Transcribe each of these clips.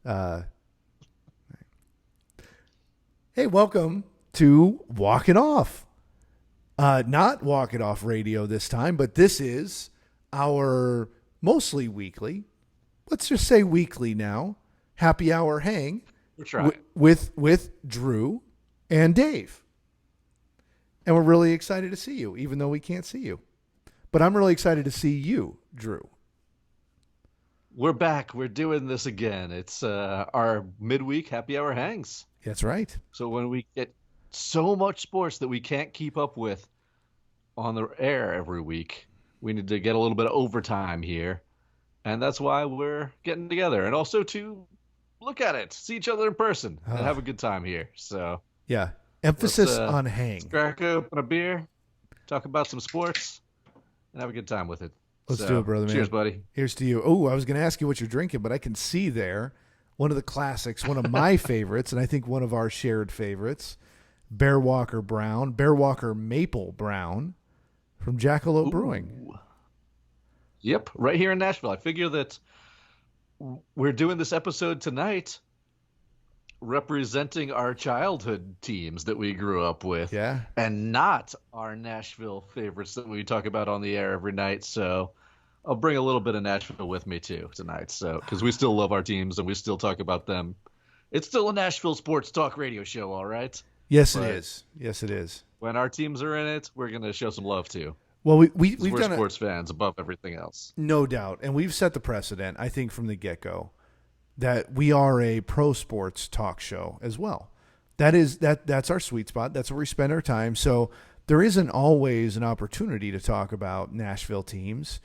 Uh, hey, welcome to Walking Off. Not Walking Off Radio this time, but this is our mostly weekly, let's just say weekly now, happy hour hang We're trying. with Drew and Dave. And we're really excited to see you, even though we can't see you. But I'm really excited to see you, Drew. We're back. We're doing this again. It's our midweek happy hour hangs. That's right. So when we get so much sports that we can't keep up with on the air every week, we need to get a little bit of overtime here. And that's why we're getting together. And also to look at it, see each other in person, and have a good time here. So Yeah. let's, Emphasis uh, on let's hang. crack open a beer, talk about some sports, and have a good time with it. Let's do So it, brother, man. cheers, buddy. Here's to you. Oh, I was going to ask you what you're drinking, but I can see there one of the classics, one of my favorites, and I think one of our shared favorites, Bear Walker Brown, Bear Walker Maple Brown from Jackalope Brewing. Ooh. Yep, right here in Nashville. I figure that we're doing this episode tonight representing our childhood teams that we grew up with Yeah. and not our Nashville favorites that we talk about on the air every night. So I'll bring a little bit of Nashville with me too tonight. So because we still love our teams and we still talk about them. It's still a Nashville sports talk radio show, all right? Yes, it But is. Yes, it is. when our teams are in it, we're going to show some love too. Well, 'Cause we've we're done it, sports fans above everything else. no doubt, and we've set the precedent, I think, from the get-go that we are a pro sports talk show as well. That's our sweet spot. That's where we spend our time. So there isn't always an opportunity to talk about Nashville teams.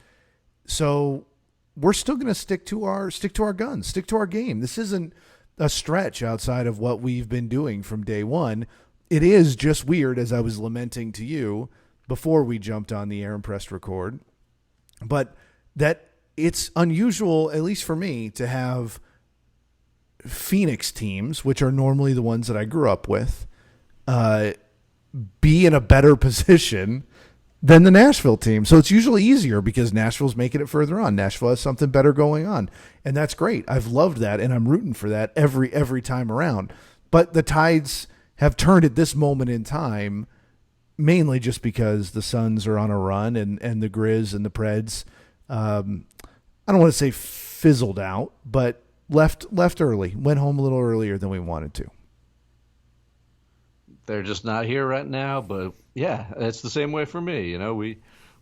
So we're still going to stick to our guns, stick to our game. This isn't a stretch outside of what we've been doing from day one. It is just weird, as I was lamenting to you before we jumped on the air and pressed record, but that it's unusual, at least for me, to have Phoenix teams, which are normally the ones that I grew up with, be in a better position than the Nashville team. So it's usually easier because Nashville's making it further on. Nashville has something better going on, and that's great. I've loved that, and I'm rooting for that every time around. But the tides have turned at this moment in time, mainly just because the Suns are on a run, and the Grizz and the Preds, I don't want to say fizzled out, but left early, went home a little earlier than we wanted to. They're just not here right now, but yeah, it's the same way for me.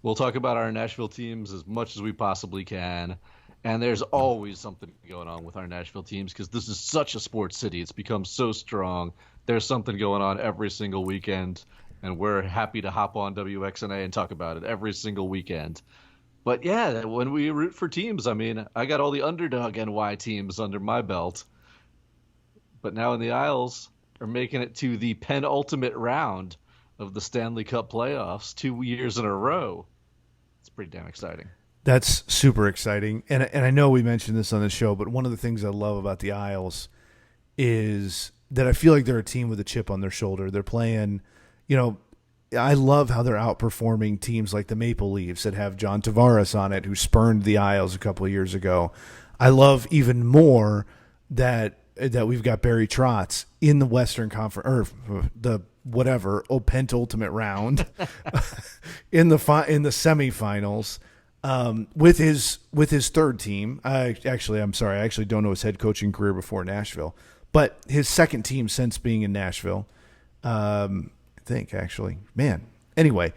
We'll talk about our Nashville teams as much as we possibly can, and there's always something going on with our Nashville teams because this is such a sports city. It's become so strong. There's something going on every single weekend, and we're happy to hop on WXNA and talk about it every single weekend. But yeah, when we root for teams, I mean, I got all the underdog NY teams under my belt, but now in the Isles are making it to the penultimate round of the Stanley Cup playoffs 2 years in a row. It's pretty damn exciting. That's super exciting. And I know we mentioned this on the show, but one of the things I love about the Isles is that I feel like they're a team with a chip on their shoulder. They're playing, I love how they're outperforming teams like the Maple Leafs that have John Tavares on it, who spurned the Isles a couple of years ago. I love even more that we've got Barry Trotz in the Western Conference, or the whatever penultimate round in the semifinals, with his third team. I'm sorry, I actually don't know his head coaching career before Nashville, but his second team since being in Nashville. I think actually, man. Anyway,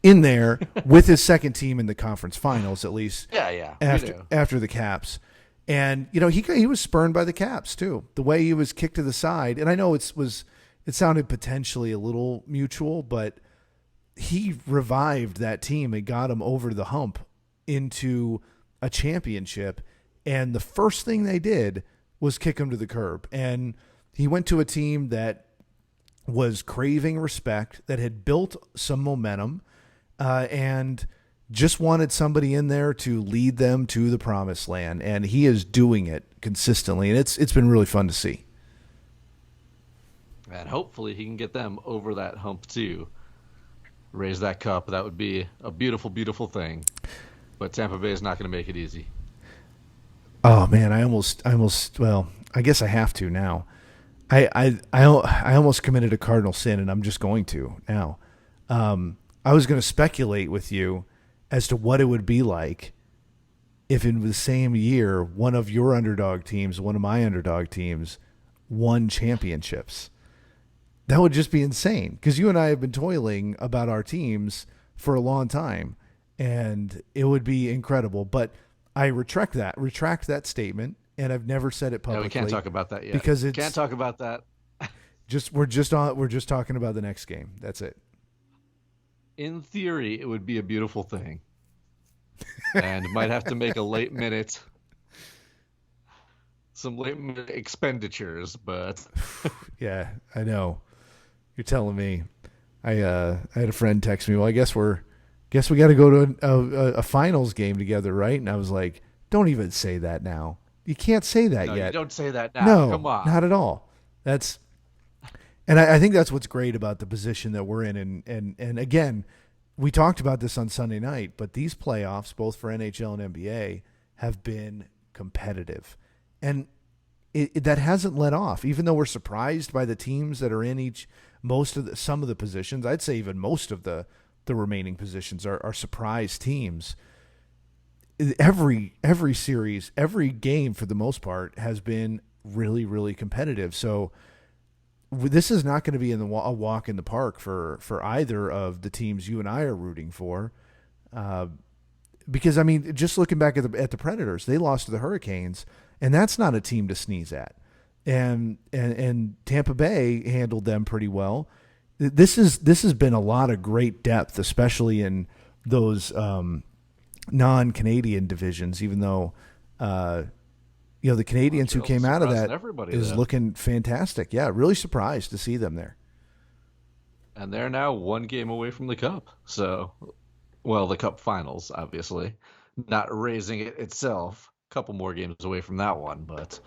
in there with his second team in the conference finals, at least. Yeah, After the Caps. And he was spurned by the Caps too. The way he was kicked to the side, and I know it sounded potentially a little mutual, but he revived that team and got them over the hump into a championship. And the first thing they did was kick him to the curb. And he went to a team that was craving respect, that had built some momentum, and just wanted somebody in there to lead them to the promised land. And he is doing it consistently. And it's been really fun to see. And hopefully he can get them over that hump too. Raise that cup. That would be a beautiful, beautiful thing. But Tampa Bay is not going to make it easy. Oh man, well, I guess I have to now. I almost committed a cardinal sin, and I'm just going to now. I was going to speculate with you as to what it would be like if in the same year one of your underdog teams, one of my underdog teams, won championships. That would just be insane because you and I have been toiling about our teams for a long time, and it would be incredible. But I retract that statement, and I've never said it publicly. We can't talk about that yet because can't talk about that. We're just talking about the next game. That's it. In theory, it would be a beautiful thing, and might have to make some late minute expenditures, but yeah, I know. You're telling me. I had a friend text me. Well, I guess we got to go to a finals game together, right? And I was like, don't even say that now. You can't say that no, yet. You don't say that now. No, come on, not at all. And I think that's what's great about the position that we're in. And again, we talked about this on Sunday night, but these playoffs, both for NHL and NBA, have been competitive. And that hasn't let off, even though we're surprised by the teams that are in some of the positions. I'd say even most of the remaining positions are surprise teams. Every series, every game for the most part has been really, really competitive. So this is not going to be a walk in the park for either of the teams you and I are rooting for. Because, I mean, just looking back at the Predators, they lost to the Hurricanes, and that's not a team to sneeze at. And Tampa Bay handled them pretty well. This has been a lot of great depth, especially in those non-Canadian divisions, even though the Canadians who came out of that is looking fantastic. Yeah, really surprised to see them there. And they're now one game away from the Cup. So, well, the Cup Finals, obviously. Not raising it itself. A couple more games away from that one. But,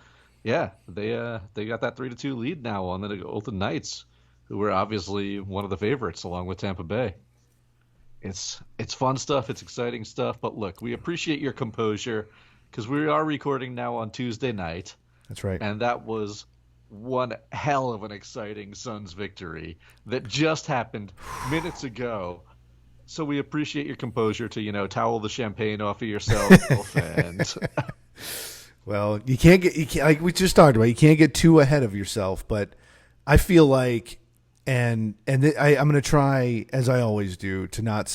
yeah, they got that 3-2 lead now on the Golden Knights, who were obviously one of the favorites along with Tampa Bay. It's fun stuff. It's exciting stuff. But, look, we appreciate your composure because we are recording now on Tuesday night. That's right. And that was one hell of an exciting Suns victory that just happened minutes ago. So we appreciate your composure to, towel the champagne off of yourself. And well, you can't like we just talked about, you can't get too ahead of yourself. But I feel like, I'm going to try, as I always do, to not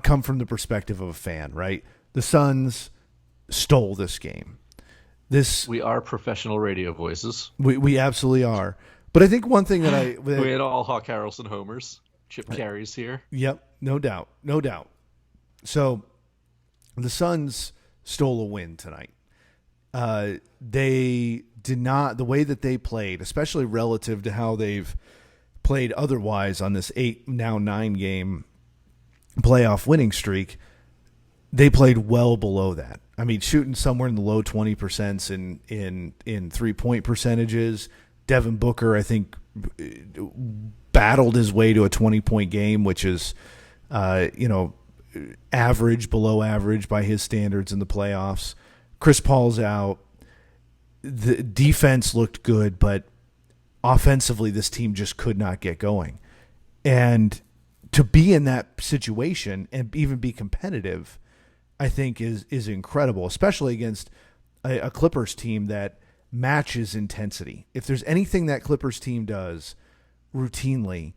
come from the perspective of a fan, right? The Suns stole this game. We are professional radio voices. We absolutely are. But I think one thing that we had all Hawk Harrelson homers. Chip Carey's here. Yep, no doubt. So the Suns stole a win tonight. They did not, the way that they played, especially relative to how they've played otherwise on this 9-game playoff winning streak, they played well below that. I mean, shooting somewhere in the low 20% in 3-point percentages. Devin Booker, I think, battled his way to a 20-point game, which is, average, below average by his standards in the playoffs. Chris Paul's out. The defense looked good, but offensively, this team just could not get going. And to be in that situation and even be competitive, I think is incredible, especially against a Clippers team that matches intensity. If there's anything that Clippers team does routinely,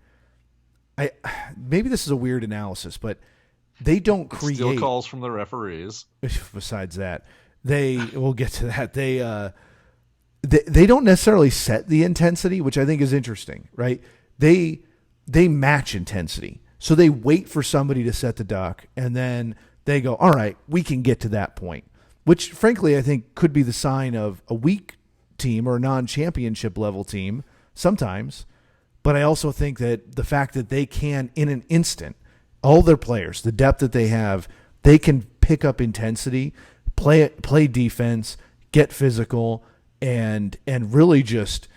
maybe this is a weird analysis, but they don't create. Still calls from the referees. Besides that, we'll get to that. They don't necessarily set the intensity, which I think is interesting, right? They match intensity. So they wait for somebody to set the duck, and then they go, all right, we can get to that point, which frankly I think could be the sign of a weak team or a non-championship level team sometimes. But I also think that the fact that they can, in an instant, all their players, the depth that they have, they can pick up intensity, play defense, get physical, and really just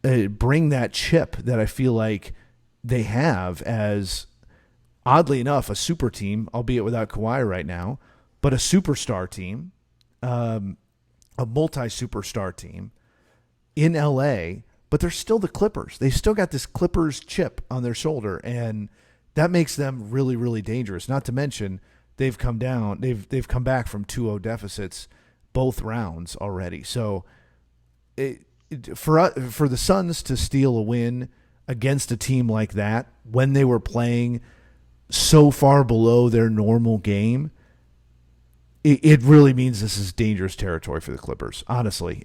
bring that chip that I feel like they have as, oddly enough, a super team, albeit without Kawhi right now, but a superstar team a multi-superstar team in LA, but they're still the Clippers. They still got this Clippers chip on their shoulder, and that makes them really, really dangerous. Not to mention they've come down, they've come back from 2-0 deficits both rounds already. So for the Suns to steal a win against a team like that when they were playing so far below their normal game, it really means this is dangerous territory for the Clippers, honestly,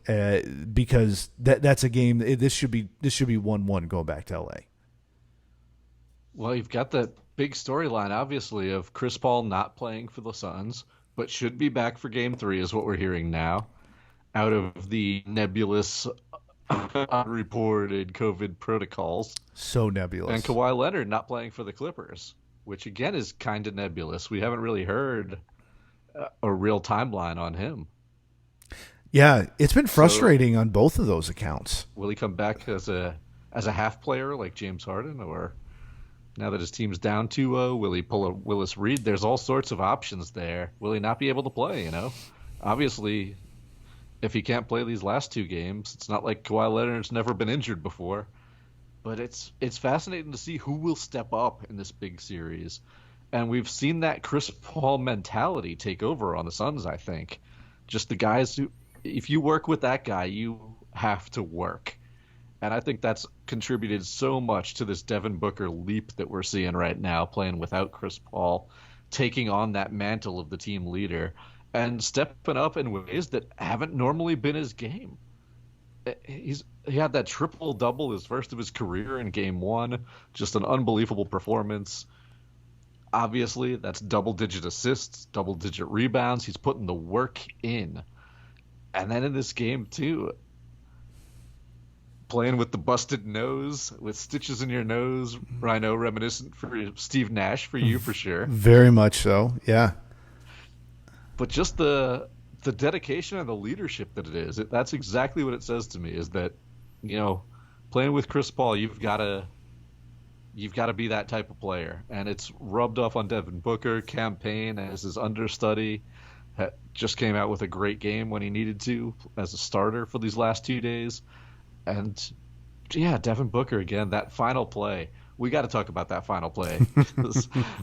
because that's a game. This should be 1-1 going back to LA. Well, you've got that big storyline, obviously, of Chris Paul not playing for the Suns, but should be back for Game 3, is what we're hearing now, out of the nebulous, unreported COVID protocols. So nebulous. And Kawhi Leonard not playing for the Clippers, which again is kind of nebulous. We haven't really heard a real timeline on him. Yeah, it's been frustrating on both of those accounts. Will he come back as a half player like James Harden, or now that his team's down 2-0, will he pull a Willis Reed? There's all sorts of options there. Will he not be able to play, Obviously, if he can't play these last two games, it's not like Kawhi Leonard's never been injured before. But it's fascinating to see who will step up in this big series. And we've seen that Chris Paul mentality take over on the Suns, I think. Just the guys who, if you work with that guy, you have to work. And I think that's contributed so much to this Devin Booker leap that we're seeing right now, playing without Chris Paul, taking on that mantle of the team leader, and stepping up in ways that haven't normally been his game. He had that triple-double, his first of his career in Game 1, just an unbelievable performance. Obviously, that's double-digit assists, double-digit rebounds. He's putting the work in. And then in this game, too, playing with the busted nose, with stitches in your nose, Rhino, reminiscent for Steve Nash for you, for sure. Very much so, yeah. But just the dedication and the leadership that it is, that's exactly what it says to me, is that, playing with Chris Paul, you've got to be that type of player. And it's rubbed off on Devin Booker. Campaign as his understudy just came out with a great game when he needed to as a starter for these last 2 days. And yeah, Devin Booker again, that final play. We got to talk about that final play.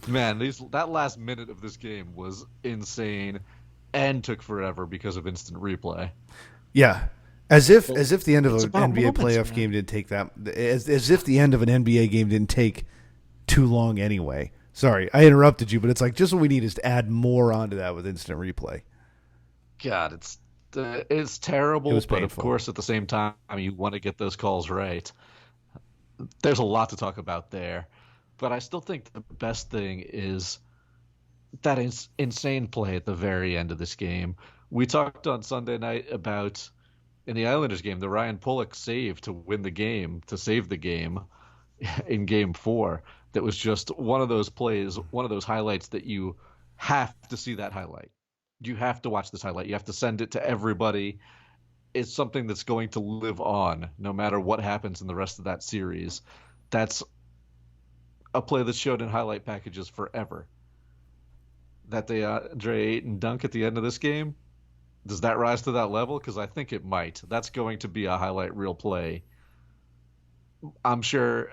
Man, that last minute of this game was insane and took forever because of instant replay. Yeah. As if the end of an NBA moments, playoff game didn't take that, as if the end of an NBA game didn't take too long anyway. Sorry, I interrupted you, but it's like just what we need is to add more onto that with instant replay. God, it's terrible, but painful. Of course at the same time you want to get those calls right. There's a lot to talk about there, but I still think the best thing is that insane play at the very end of this game. We talked on Sunday night about, in the Islanders game, the Ryan Pulock save to win the game, to save the game in Game 4. That was just one of those plays, one of those highlights that you have to see that highlight. You have to watch this highlight. You have to send it to everybody. It's something that's going to live on no matter what happens in the rest of that series. That's a play that's showed in highlight packages forever. That the Andre Ayton dunk at the end of this game, does that rise to that level? Because I think it might. That's going to be a highlight reel play. I'm sure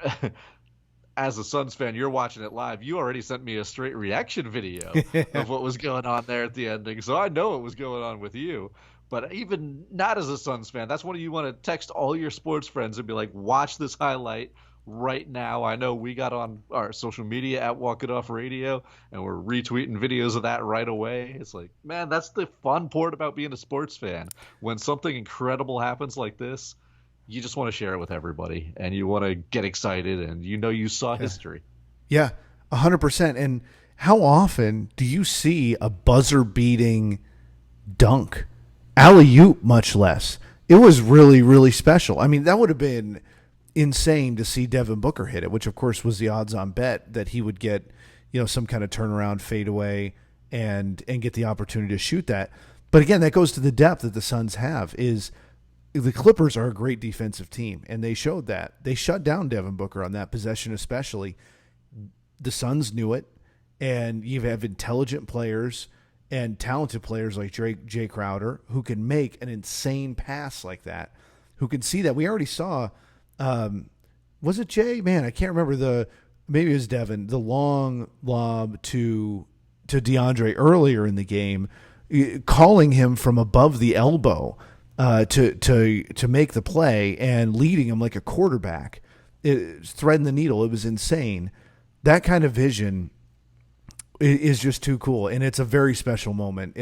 as a Suns fan, you're watching it live. You already sent me a straight reaction video of what was going on there at the ending. So I know what was going on with you. But even not as a Suns fan, that's when you want to text all your sports friends and be like, watch this highlight right now. I know we got on our social media at Walk It Off Radio, and we're retweeting videos of that right away. It's like, man, that's the fun part about being a sports fan. When something incredible happens like this, you just want to share it with everybody, and you want to get excited, and you saw history. Yeah, 100%. And how often do you see a buzzer-beating dunk? Alley-oop, much less. It was really, really special. I mean, that would have been insane to see Devin Booker hit it, which, of course, was the odds-on bet that he would get, some kind of turnaround fadeaway and get the opportunity to shoot that. But, again, that goes to the depth that the Suns have is – the Clippers are a great defensive team, and they showed that. They shut down Devin Booker on that possession especially. The Suns knew it, and you have intelligent players and talented players like Jay Crowder who can make an insane pass like that, who can see that. We already saw, was it Jay? Man, I can't remember maybe it was Devin, the long lob to DeAndre earlier in the game, calling him from above the elbow to make the play and leading him like a quarterback, threading the needle. It was insane. That kind of vision is just too cool, and it's a very special moment.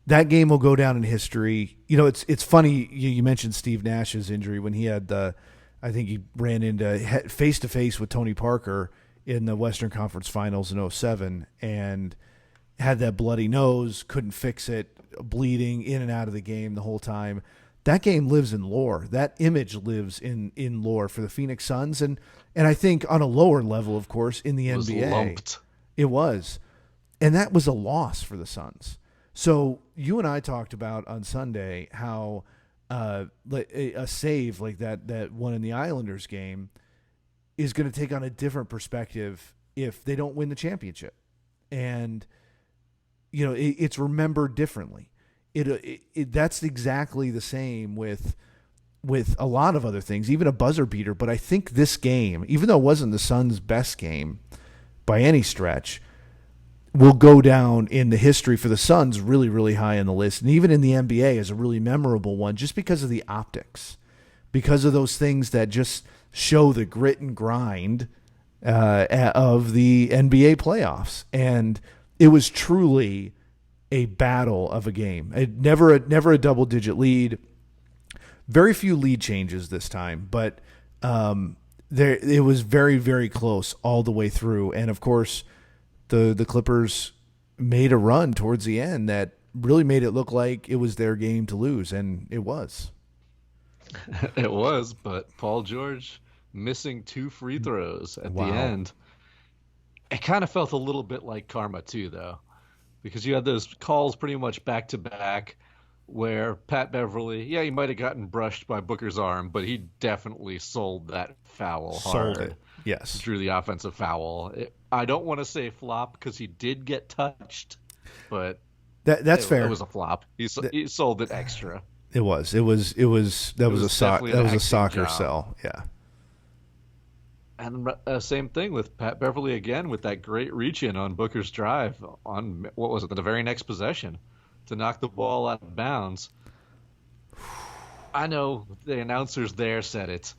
That game will go down in history. It's funny you mentioned Steve Nash's injury when he had I think he ran into face to face with Tony Parker in the Western Conference Finals in 2007 and had that bloody nose, couldn't fix it, bleeding in and out of the game the whole time. That game lives in lore. That image lives in lore for the Phoenix Suns, and I think on a lower level, of course, in the NBA. Lumped. It was. And that was a loss for the Suns. So you and I talked about on Sunday how a save like that one in the Islanders game is going to take on a different perspective if they don't win the championship. And, it's remembered differently. That's exactly the same with a lot of other things, even a buzzer beater. But I think this game, even though it wasn't the Suns' best game by any stretch, will go down in the history for the Suns really, really high on the list. And even in the NBA as a really memorable one, just because of the optics, because of those things that just show the grit and grind of the NBA playoffs. And it was truly a battle of a game. Never a double-digit lead. Very few lead changes this time, but it was very, very close all the way through. And, of course, the Clippers made a run towards the end that really made it look like it was their game to lose, and it was. It was, but Paul George missing 2 free throws at the end. It kind of felt a little bit like karma too, though, because you had those calls pretty much back to back where Pat Beverly, he might have gotten brushed by Booker's arm, but he definitely sold that foul hard. Sold it, yes. Drew the offensive foul. I don't want to say flop because he did get touched, but that's fair. It was a flop. He sold it extra. It was a soccer sell. Yeah. And same thing with Pat Beverly again with that great reach in on Booker's drive on what was it, the very next possession to knock the ball out of bounds. I know the announcers there said it.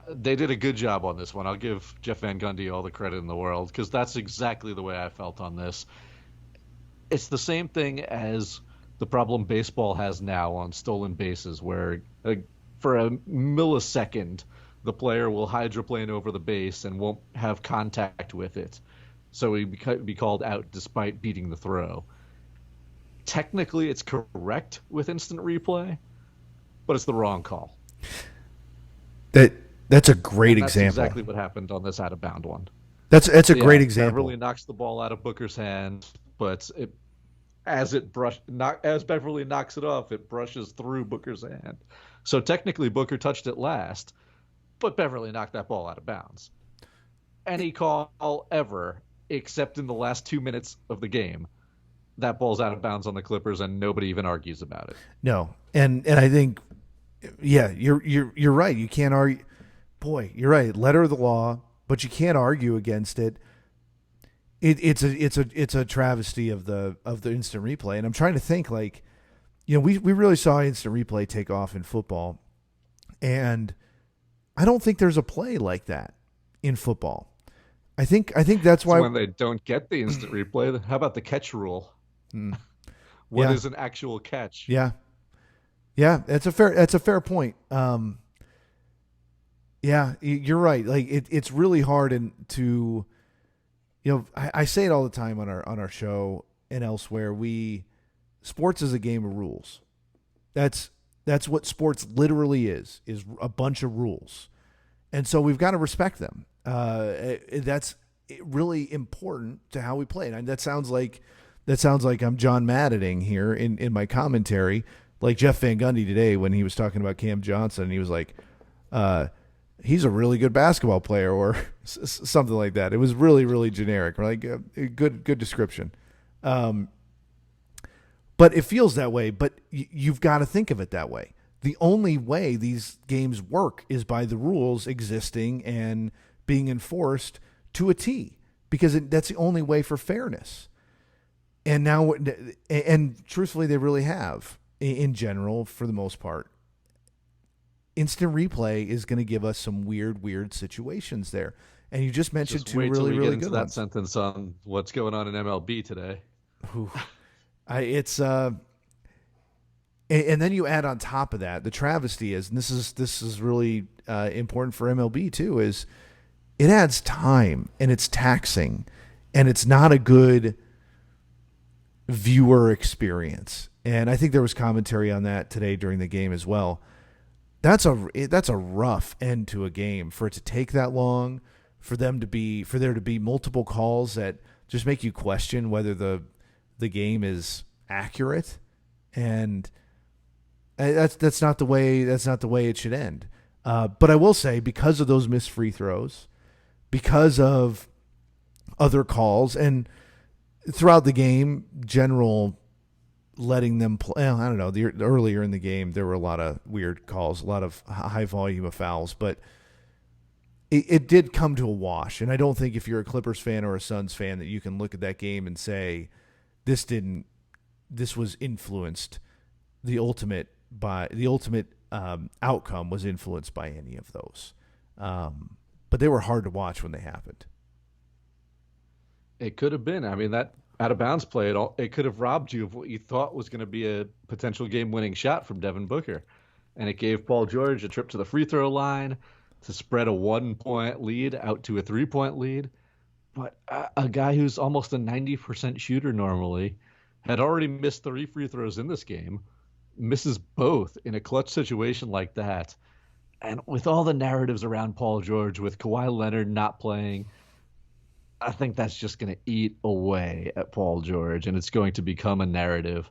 They did a good job on this one. I'll give Jeff Van Gundy all the credit in the world because that's exactly the way I felt on this. It's the same thing as the problem baseball has now on stolen bases where for a millisecond the player will hydroplane over the base and won't have contact with it. So he be called out despite beating the throw. Technically, it's correct with instant replay, but it's the wrong call. That's a great example. That's exactly what happened on this out-of-bound one. That's a great example. Beverly knocks the ball out of Booker's hand, but as Beverly knocks it off, it brushes through Booker's hand. So technically, Booker touched it last, but Beverly knocked that ball out of bounds. Any call ever, except in the last 2 minutes of the game, that ball's out of bounds on the Clippers, and nobody even argues about it. No, and I think, you're right. You can't argue. Boy, you're right. Letter of the law, but you can't argue against it. It's a travesty of the instant replay, and I'm trying to think we really saw instant replay take off in football, and I don't think there's a play like that in football. I think that's why when they don't get the instant replay. How about the catch rule? What is an actual catch? Yeah, that's a fair point. Yeah, you're right. Like it's really hard to. I say it all the time on our show and elsewhere. Sports is a game of rules. That's what sports literally is a bunch of rules, and so we've got to respect them. That's really important to how we play. And that sounds like I'm John Maddening here in my commentary, like Jeff Van Gundy today when he was talking about Cam Johnson, and he was like, he's a really good basketball player, or something like that. It was really, really generic, or like a good description. But it feels that way. But you've got to think of it that way. The only way these games work is by the rules existing and being enforced to a T, because that's the only way for fairness. And now, and truthfully, they really have, in general, for the most part. Instant replay is going to give us some weird situations there. And you just mentioned two really good into ones. That sentence on what's going on in MLB today. And then you add on top of that, the travesty is, and this is really important for MLB too, is it adds time and it's taxing and it's not a good viewer experience. And I think there was commentary on that today during the game as well. That's a rough end to a game, for it to take that long, for there to be multiple calls that just make you question whether the game is accurate, and that's not the way it should end. But I will say, because of those missed free throws, because of other calls, and throughout the game, general letting them play. I don't know. Earlier in the game, there were a lot of weird calls, a lot of high volume of fouls, but it did come to a wash. And I don't think if you're a Clippers fan or a Suns fan that you can look at that game and say this was influenced. The ultimate outcome was influenced by any of those. But they were hard to watch when they happened. It could have been. I mean, that out of bounds play, it could have robbed you of what you thought was going to be a potential game-winning shot from Devin Booker. And it gave Paul George a trip to the free throw line to spread a 1-point lead out to a 3-point lead. But a guy who's almost a 90% shooter normally had already missed 3 free throws in this game, misses both in a clutch situation like that. And with all the narratives around Paul George, with Kawhi Leonard not playing, I think that's just going to eat away at Paul George, and it's going to become a narrative.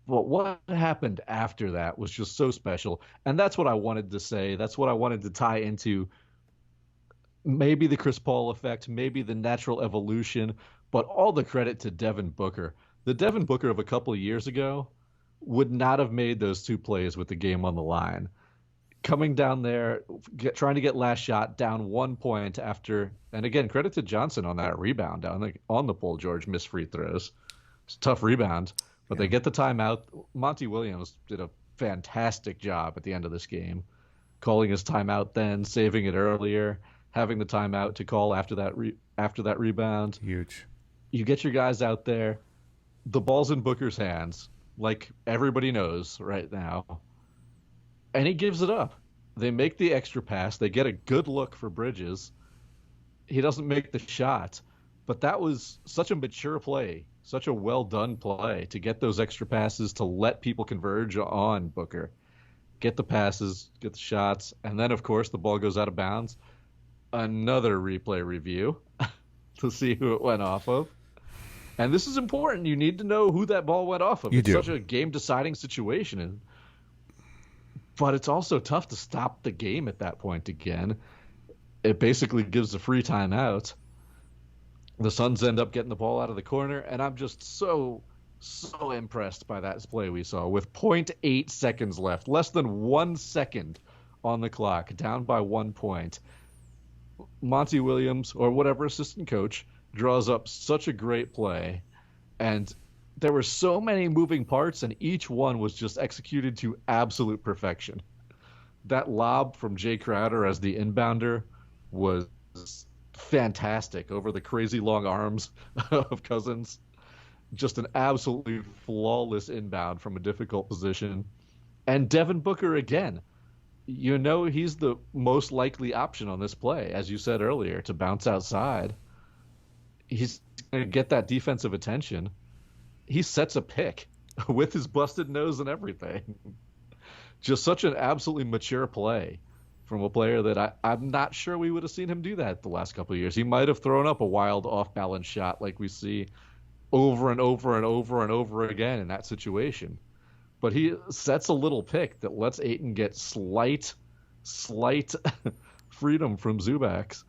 But what happened after that was just so special, and that's what I wanted to say. That's what I wanted to tie into maybe the Chris Paul effect, maybe the natural evolution, but all the credit to Devin Booker. The Devin Booker of a couple of years ago would not have made those 2 plays with the game on the line. Coming down there, trying to get last shot, down 1 point after, and again, credit to Johnson on that rebound on the Paul George missed free throws. It's a tough rebound, but They get the timeout. Monty Williams did a fantastic job at the end of this game, calling his timeout then, saving it earlier, having the timeout to call after that rebound. Huge. You get your guys out there. The ball's in Booker's hands, like everybody knows right now. And he gives it up. They make the extra pass. They get a good look for Bridges. He doesn't make the shot. But that was such a mature play, such a well-done play to get those extra passes, to let people converge on Booker. Get the passes, get the shots, and then, of course, the ball goes out of bounds. Another replay review to see who it went off of. And this is important. You need to know who that ball went off of. It's such a game-deciding situation. But it's also tough to stop the game at that point again. It basically gives a free timeout. The Suns end up getting the ball out of the corner, and I'm just so impressed by that play we saw. With 0.8 seconds left, less than 1 second on the clock, down by 1 point, Monty Williams, or whatever assistant coach, draws up such a great play. And there were so many moving parts, and each one was just executed to absolute perfection. That lob from Jay Crowder as the inbounder was fantastic over the crazy long arms of Cousins. Just an absolutely flawless inbound from a difficult position. And Devin Booker again. You know he's the most likely option on this play, as you said earlier, to bounce outside. He's going to get that defensive attention. He sets a pick with his busted nose and everything. Just such an absolutely mature play from a player that I'm not sure we would have seen him do that the last couple of years. He might have thrown up a wild off-balance shot like we see over and over and over and over again in that situation. But he sets a little pick that lets Ayton get slight freedom from Zubac's.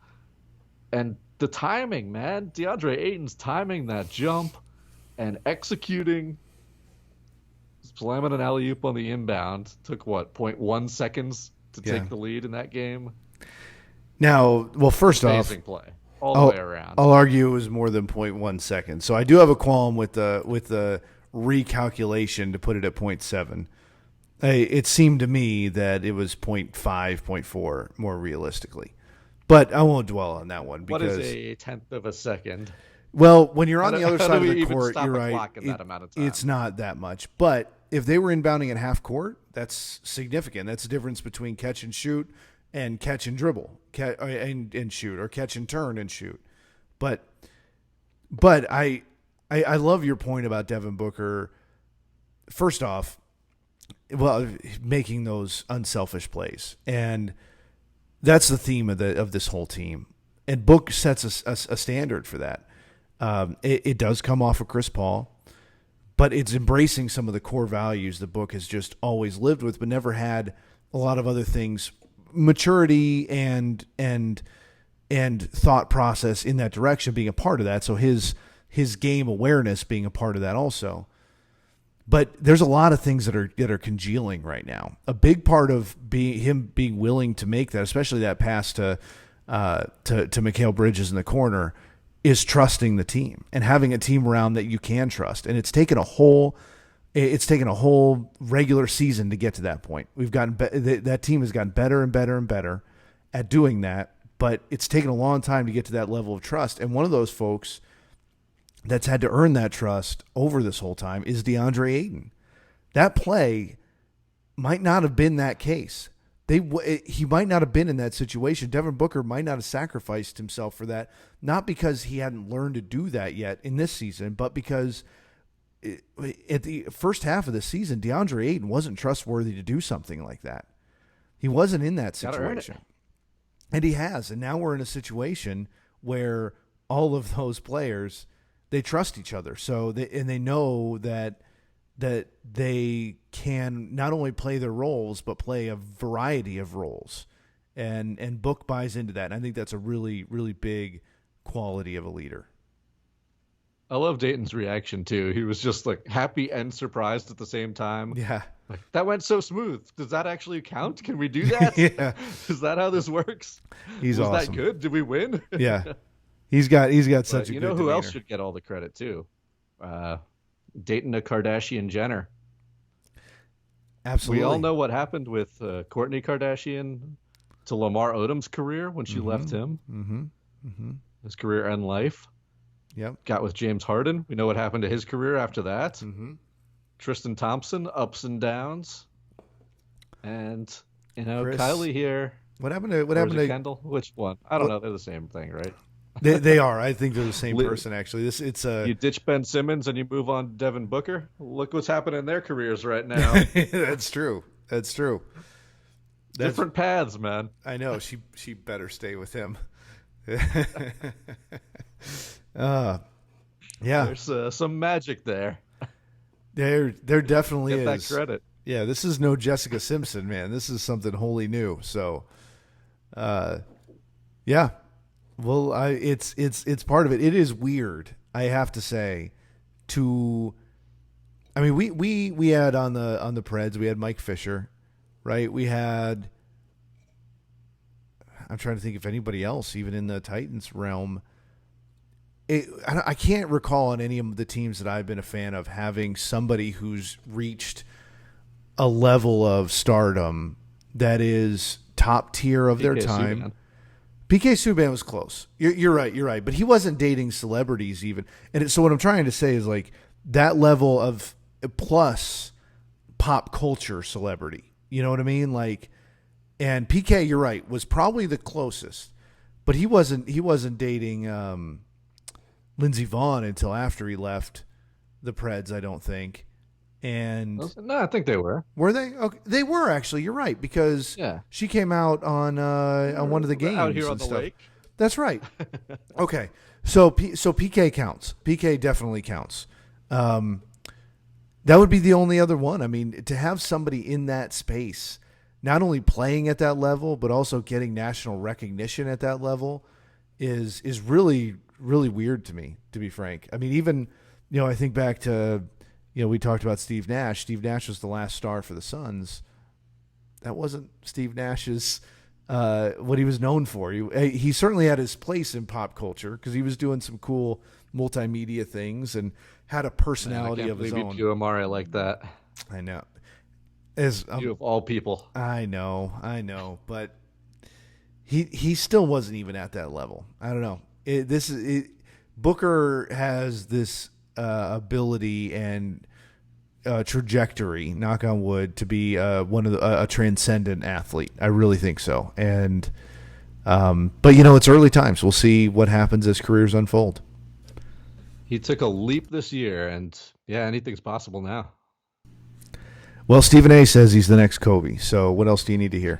And the timing, man, DeAndre Ayton's timing that jump and executing slamming an alley-oop on the inbound. Took, what, .1 seconds to Yeah. take the lead in that game? Now, well, first off, Amazing play all the way around. I'll argue it was more than 0.1 seconds. So I do have a qualm with the recalculation to put it at 0.7. It seemed to me that it was 0.5, 0.4 more realistically. But I won't dwell on that one because what is a tenth of a second? Well, when you're on the How other do side of we the even court, stop you're a right. clock in that amount of time? It's not that much. But if they were inbounding at half court, that's significant. That's the difference between catch and shoot and catch and dribble and shoot, or catch and turn and shoot. But I love your point about Devin Booker. First off, well, making those unselfish plays, and that's the theme of this whole team. And Book sets a standard for that. It does come off of Chris Paul, but it's embracing some of the core values the Book has just always lived with, but never had a lot of other things, maturity and thought process in that direction being a part of that. So his game awareness being a part of that also. But there's a lot of things that are congealing right now. A big part of him being willing to make that, especially that pass to Mikal Bridges in the corner, is trusting the team and having a team around that you can trust. And it's taken a whole regular season to get to that point. We've gotten that team has gotten better and better and better at doing that, but it's taken a long time to get to that level of trust. And one of those folks that's had to earn that trust over this whole time is DeAndre Ayton. That play might not have been that case. He might not have been in that situation. Devin Booker might not have sacrificed himself for that, not because he hadn't learned to do that yet in this season, but because at the first half of the season, DeAndre Ayton wasn't trustworthy to do something like that. He wasn't in that situation. And he has. And now we're in a situation where all of those players, they trust each other. So they know that they can not only play their roles, but play a variety of roles. And Book buys into that. And I think that's a really, really big quality of a leader. I love Dayton's reaction too. He was just like happy and surprised at the same time. Yeah. Like, that went so smooth. Does that actually count? Can we do that? Yeah. Is that how this works? Was awesome. Was that good? Did we win? Yeah. He's got such a good You know who demeanor. else should get all the credit too? Dating a Kardashian Jenner. Absolutely. We all know what happened with Kourtney Kardashian to Lamar Odom's career when she left him. Mm-hmm. Mm-hmm. His career and life. Yep. Got with James Harden. We know what happened to his career after that. Mm-hmm. Tristan Thompson, ups and downs. And, Chris, Kylie here. What happened to Kendall? Which one? I don't know. They're the same thing, right? They are. I think they're the same person, actually. You ditch Ben Simmons and you move on to Devin Booker. Look what's happening in their careers right now. That's true. Different paths, man. I know. She better stay with him. Yeah. There's some magic there. There definitely Get is. that credit. Yeah, this is no Jessica Simpson, man. This is something wholly new. So, yeah. Well, it's part of it. It is weird, I have to say. I mean, we had on the Preds, we had Mike Fisher, right? We had. I'm trying to think if anybody else, even in the Titans realm. I can't recall on any of the teams that I've been a fan of having somebody who's reached a level of stardom that is top tier of their time. Subban. PK Subban was close. You're right. But he wasn't dating celebrities even. And so what I'm trying to say is like that level of plus pop culture celebrity. You know what I mean? Like, and PK, you're right, was probably the closest. But he wasn't dating Lindsey Vonn until after he left the Preds, I don't think. And no, I think they were. Were they? Okay, they were actually. You're right, because she came out on one of the games out here on and the stuff. lake. That's right. Okay, so PK counts. PK definitely counts. That would be the only other one. I mean, to have somebody in that space, not only playing at that level, but also getting national recognition at that level, is really, really weird to me, to be frank. I mean, even I think back to We talked about Steve Nash. Steve Nash was the last star for the Suns. That wasn't Steve Nash's what he was known for. He certainly had his place in pop culture because he was doing some cool multimedia things and had a personality of his own. I can't believe you Amari like that. I know. You of all people. I know, but he still wasn't even at that level. I don't know. Booker has this ability and trajectory, knock on wood, to be a transcendent athlete. I really think so. And but it's early times. We'll see what happens as careers unfold. He took a leap this year, and anything's possible now. Well, Stephen A. says he's the next Kobe. So what else do you need to hear?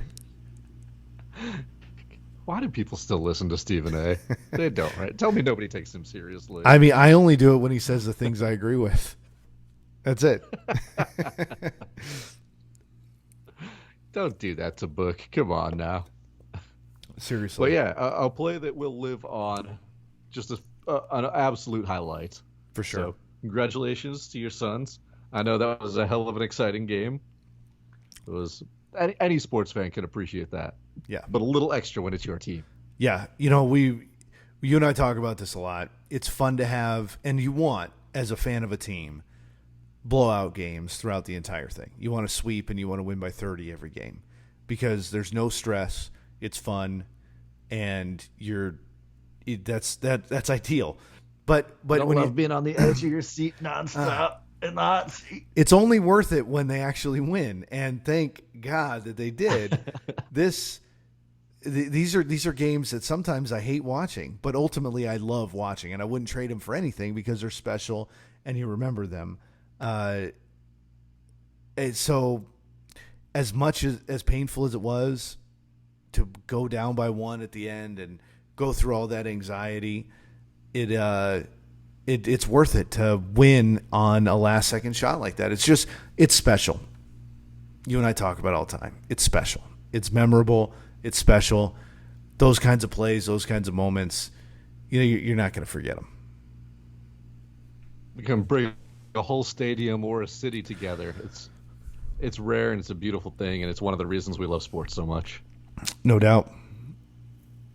Why do people still listen to Stephen A? They don't, right? Tell me nobody takes him seriously. I mean, I only do it when he says the things I agree with. That's it. Don't do that to Book. Come on now. Seriously. But a play that will live on, just an absolute highlight. For sure. So congratulations to your Suns. I know that was a hell of an exciting game. It was any sports fan can appreciate that. Yeah. But a little extra when it's your team. Yeah. You and I talk about this a lot. It's fun to have, and you want, as a fan of a team, blowout games throughout the entire thing. You want to sweep and you want to win by 30 every game because there's no stress. It's fun, and that's ideal. But when you've been on the edge of your seat nonstop. It's only worth it when they actually win, and thank God that they did. These are games that sometimes I hate watching, but ultimately I love watching, and I wouldn't trade them for anything because they're special and you remember them. So, as much as painful as it was to go down by one at the end and go through all that anxiety, it's worth it to win on a last-second shot like that. It's special. You and I talk about it all the time. It's special. It's memorable. It's special. Those kinds of plays, those kinds of moments, you're not going to forget them. We can bring a whole stadium or a city together. It's rare, and it's a beautiful thing, and it's one of the reasons we love sports so much. No doubt.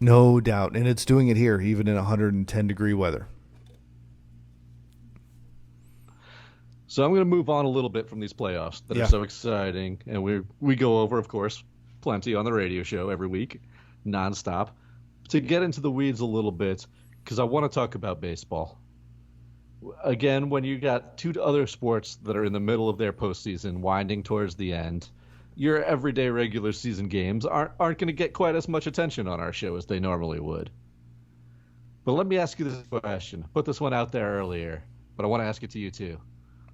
No doubt. And it's doing it here, even in 110-degree weather. So I'm going to move on a little bit from these playoffs that are so exciting, and we go over, of course, plenty on the radio show every week, nonstop, to get into the weeds a little bit, because I want to talk about baseball. Again, when you got two other sports that are in the middle of their postseason, winding towards the end, your everyday regular season games aren't going to get quite as much attention on our show as they normally would. But let me ask you this question. Put this one out there earlier, but I want to ask it to you too.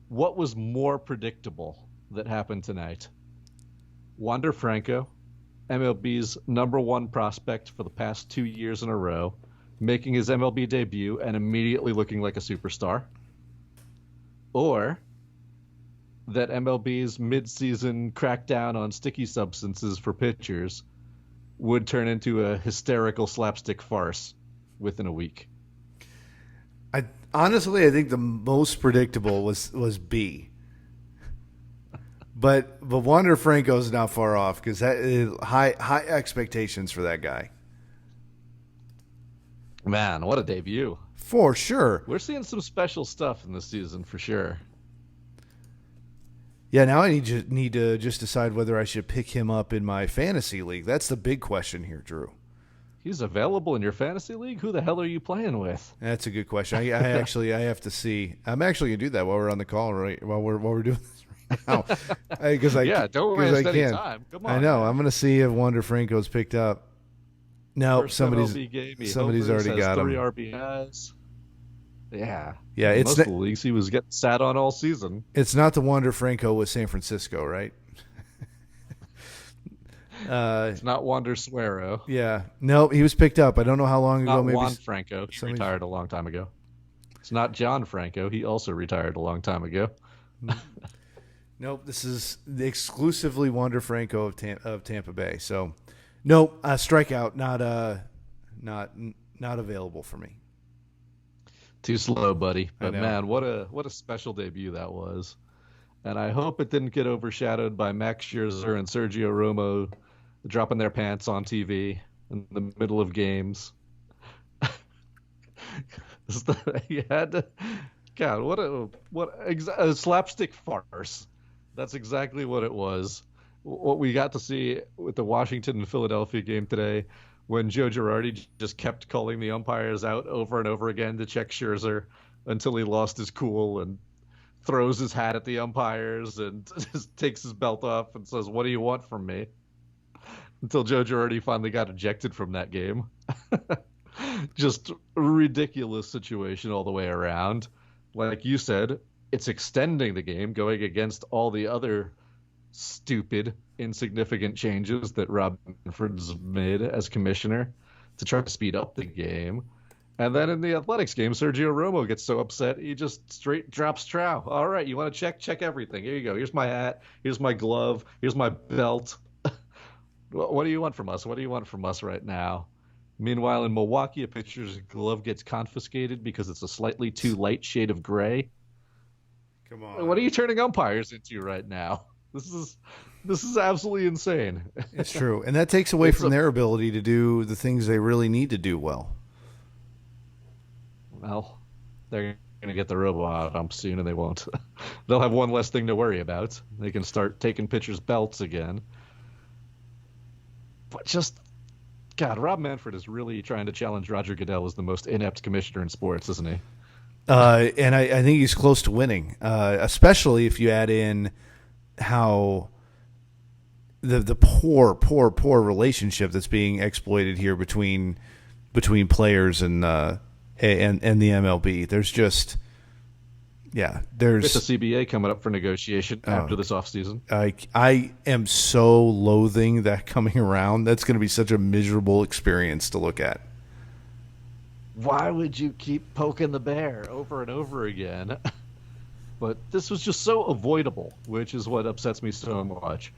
What was more predictable that happened tonight? Wander Franco, MLB's #1 prospect for the past 2 years in a row, making his MLB debut and immediately looking like a superstar? Or that MLB's mid-season crackdown on sticky substances for pitchers would turn into a hysterical slapstick farce within a week? Honestly, I think the most predictable was B. But Wander Franco's not far off because that is high expectations for that guy. Man, what a debut. For sure. We're seeing some special stuff in this season for sure. Yeah, now I need to just decide whether I should pick him up in my fantasy league. That's the big question here, Drew. He's available in your fantasy league? Who the hell are you playing with? That's a good question. I actually have to see. I'm actually gonna do that while we're on the call, right? While we're doing this right now. Don't waste any time. Come on. I know. I'm gonna see if Wander Franco's picked up. No, somebody's already got him. 3 RBIs. Yeah. Yeah, most of the leagues he was getting sat on all season. It's not the Wander Franco with San Francisco, right? It's not Wander Suero. Yeah. No, he was picked up. I don't know how long ago. Maybe Juan Franco. He retired a long time ago. It's not John Franco. He also retired a long time ago. Nope. This is exclusively Wander Franco of Tampa Bay. So, strikeout. Not available for me. Too slow, buddy. I But know. man, what a special debut that was. And I hope it didn't get overshadowed by Max Scherzer and Sergio Romo dropping their pants on TV in the middle of games. You had to, God, a slapstick farce. That's exactly what it was. What we got to see with the Washington and Philadelphia game today, when Joe Girardi just kept calling the umpires out over and over again to check Scherzer until he lost his cool and throws his hat at the umpires and just takes his belt off and says, "What do you want from me?" Until Joe Girardi finally got ejected from that game. Just a ridiculous situation all the way around. Like you said, it's extending the game, going against all the other stupid, insignificant changes that Rob Manfred's made as commissioner to try to speed up the game. And then in the Athletics game, Sergio Romo gets so upset, he just straight drops trow. All right, you want to check? Check everything. Here you go. Here's my hat. Here's my glove. Here's my belt. What do you want from us? What do you want from us right now? Meanwhile, in Milwaukee, a pitcher's glove gets confiscated because it's a slightly too light shade of gray. Come on. What are you turning umpires into right now? This is absolutely insane. It's true. And that takes away from their ability to do the things they really need to do well. Well, they're going to get the robot ump soon, and they won't. They'll have one less thing to worry about. They can start taking pitchers' belts again. But just, God, Rob Manfred is really trying to challenge Roger Goodell as the most inept commissioner in sports, isn't he? And I think he's close to winning, especially if you add in how the poor relationship that's being exploited here between players and the MLB. There's just, there's the CBA coming up for negotiation after this offseason. I am so loathing that coming around. That's going to be such a miserable experience to look at. Why would you keep poking the bear over and over again? But this was just so avoidable, which is what upsets me so much.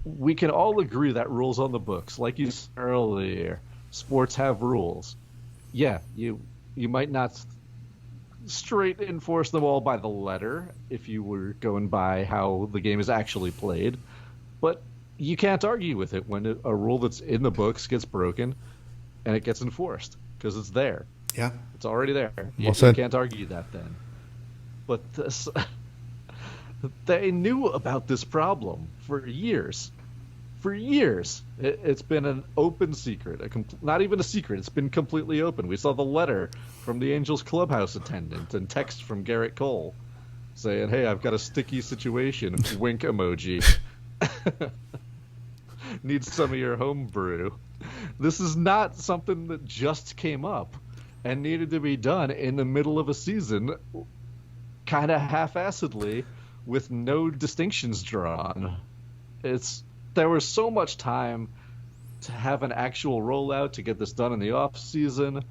We can all agree that rules on the books. Like you said earlier, sports have rules. Yeah, you might not straight enforce them all by the letter if you were going by how the game is actually played, but you can't argue with it when a rule that's in the books gets broken and it gets enforced because it's there. Yeah. It's already there. You can't argue that then. But this, they knew about this problem for years. For years. It's been an open secret. Not even a secret. It's been completely open. We saw the letter from the Angels clubhouse attendant and text from Garrett Cole saying, "Hey, I've got a sticky situation. Wink emoji. Need some of your home brew." This is not something that just came up and needed to be done in the middle of a season kind of half-assedly with no distinctions drawn. There was so much time to have an actual rollout to get this done in the off season.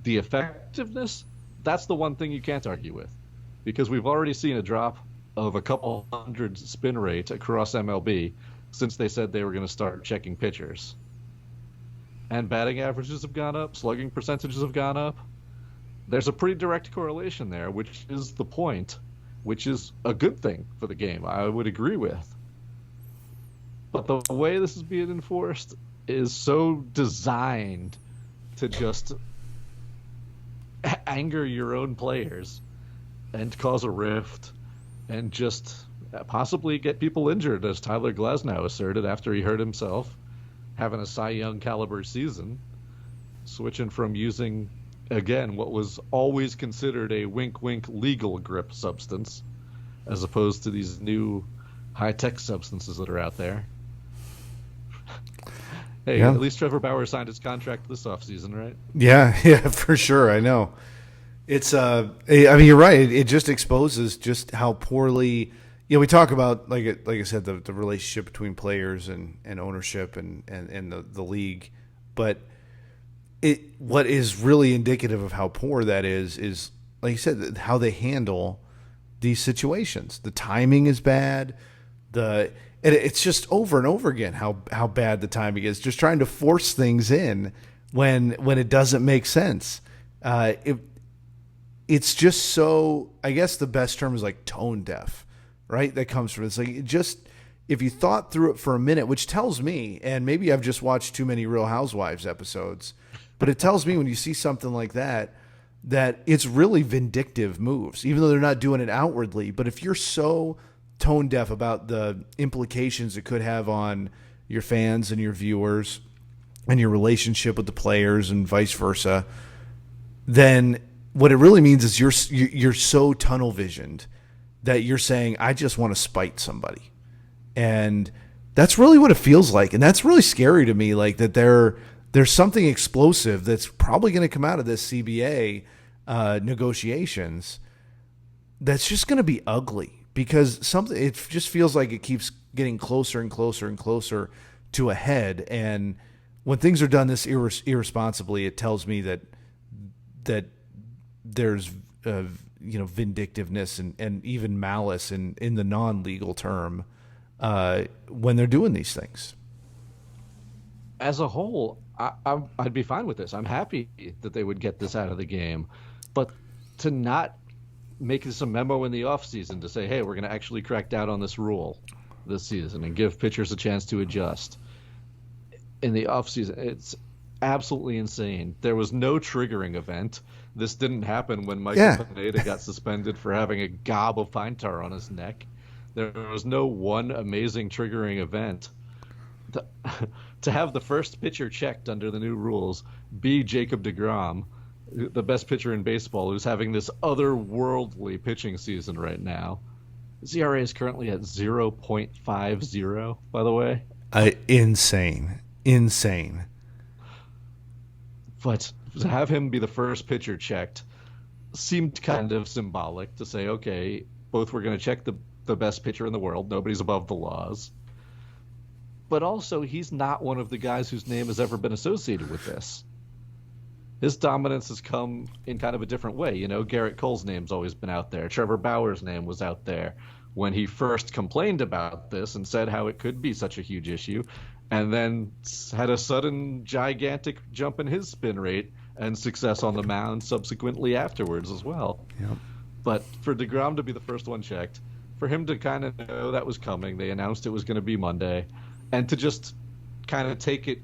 The effectiveness, that's the one thing you can't argue with, because we've already seen a drop of a couple hundred spin rate across MLB since they said they were going to start checking pitchers. And batting averages have gone up, slugging percentages have gone up. There's a pretty direct correlation there, which is the point, which is a good thing for the game, I would agree with. But the way this is being enforced is so designed to just anger your own players and cause a rift and just possibly get people injured, as Tyler Glasnow asserted after he hurt himself, having a Cy Young caliber season, switching from using, again, what was always considered a wink-wink legal grip substance, as opposed to these new high-tech substances that are out there. Hey, yeah. At least Trevor Bauer signed his contract this offseason, right? Yeah, for sure. I know. It's I mean, you're right. It just exposes just how poorly. We talk about, like I said, the relationship between players and ownership and the league, but what is really indicative of how poor that is like you said, how they handle these situations. The timing is bad. And it's just over and over again how bad the timing is. Just trying to force things in when it doesn't make sense. it's just so, I guess the best term is like tone deaf, right? That comes from, it's like, it just, if you thought through it for a minute, which tells me, and maybe I've just watched too many Real Housewives episodes, but it tells me when you see something like that, that it's really vindictive moves, even though they're not doing it outwardly. But if you're so tone deaf about the implications it could have on your fans and your viewers and your relationship with the players and vice versa, then what it really means is you're so tunnel visioned that you're saying, I just want to spite somebody. And that's really what it feels like. And that's really scary to me, like that there's something explosive that's probably going to come out of this CBA negotiations that's just going to be ugly, because it just feels like it keeps getting closer and closer and closer to a head. And when things are done this irresponsibly, it tells me that there's vindictiveness and even malice in the non-legal term when they're doing these things. As a whole, I'd be fine with this. I'm happy that they would get this out of the game. But to not make this a memo in the offseason to say, hey, we're going to actually crack down on this rule this season and give pitchers a chance to adjust in the offseason, it's absolutely insane. There was no triggering event. This didn't happen when Michael Pineda got suspended for having a gob of pine tar on his neck. There was no one amazing triggering event. To have the first pitcher checked under the new rules be Jacob deGrom, the best pitcher in baseball, who's having this otherworldly pitching season right now. His ERA is currently at 0.50, by the way. Insane. But to have him be the first pitcher checked seemed kind of symbolic to say, okay, both we're going to check the best pitcher in the world. Nobody's above the laws. But also, he's not one of the guys whose name has ever been associated with this. His dominance has come in kind of a different way. You know, Garrett Cole's name's always been out there. Trevor Bauer's name was out there when he first complained about this and said how it could be such a huge issue, and then had a sudden gigantic jump in his spin rate and success on the mound subsequently afterwards as well. Yep. But for deGrom to be the first one checked, for him to kind of know that was coming, they announced it was going to be Monday, and to just kind of take it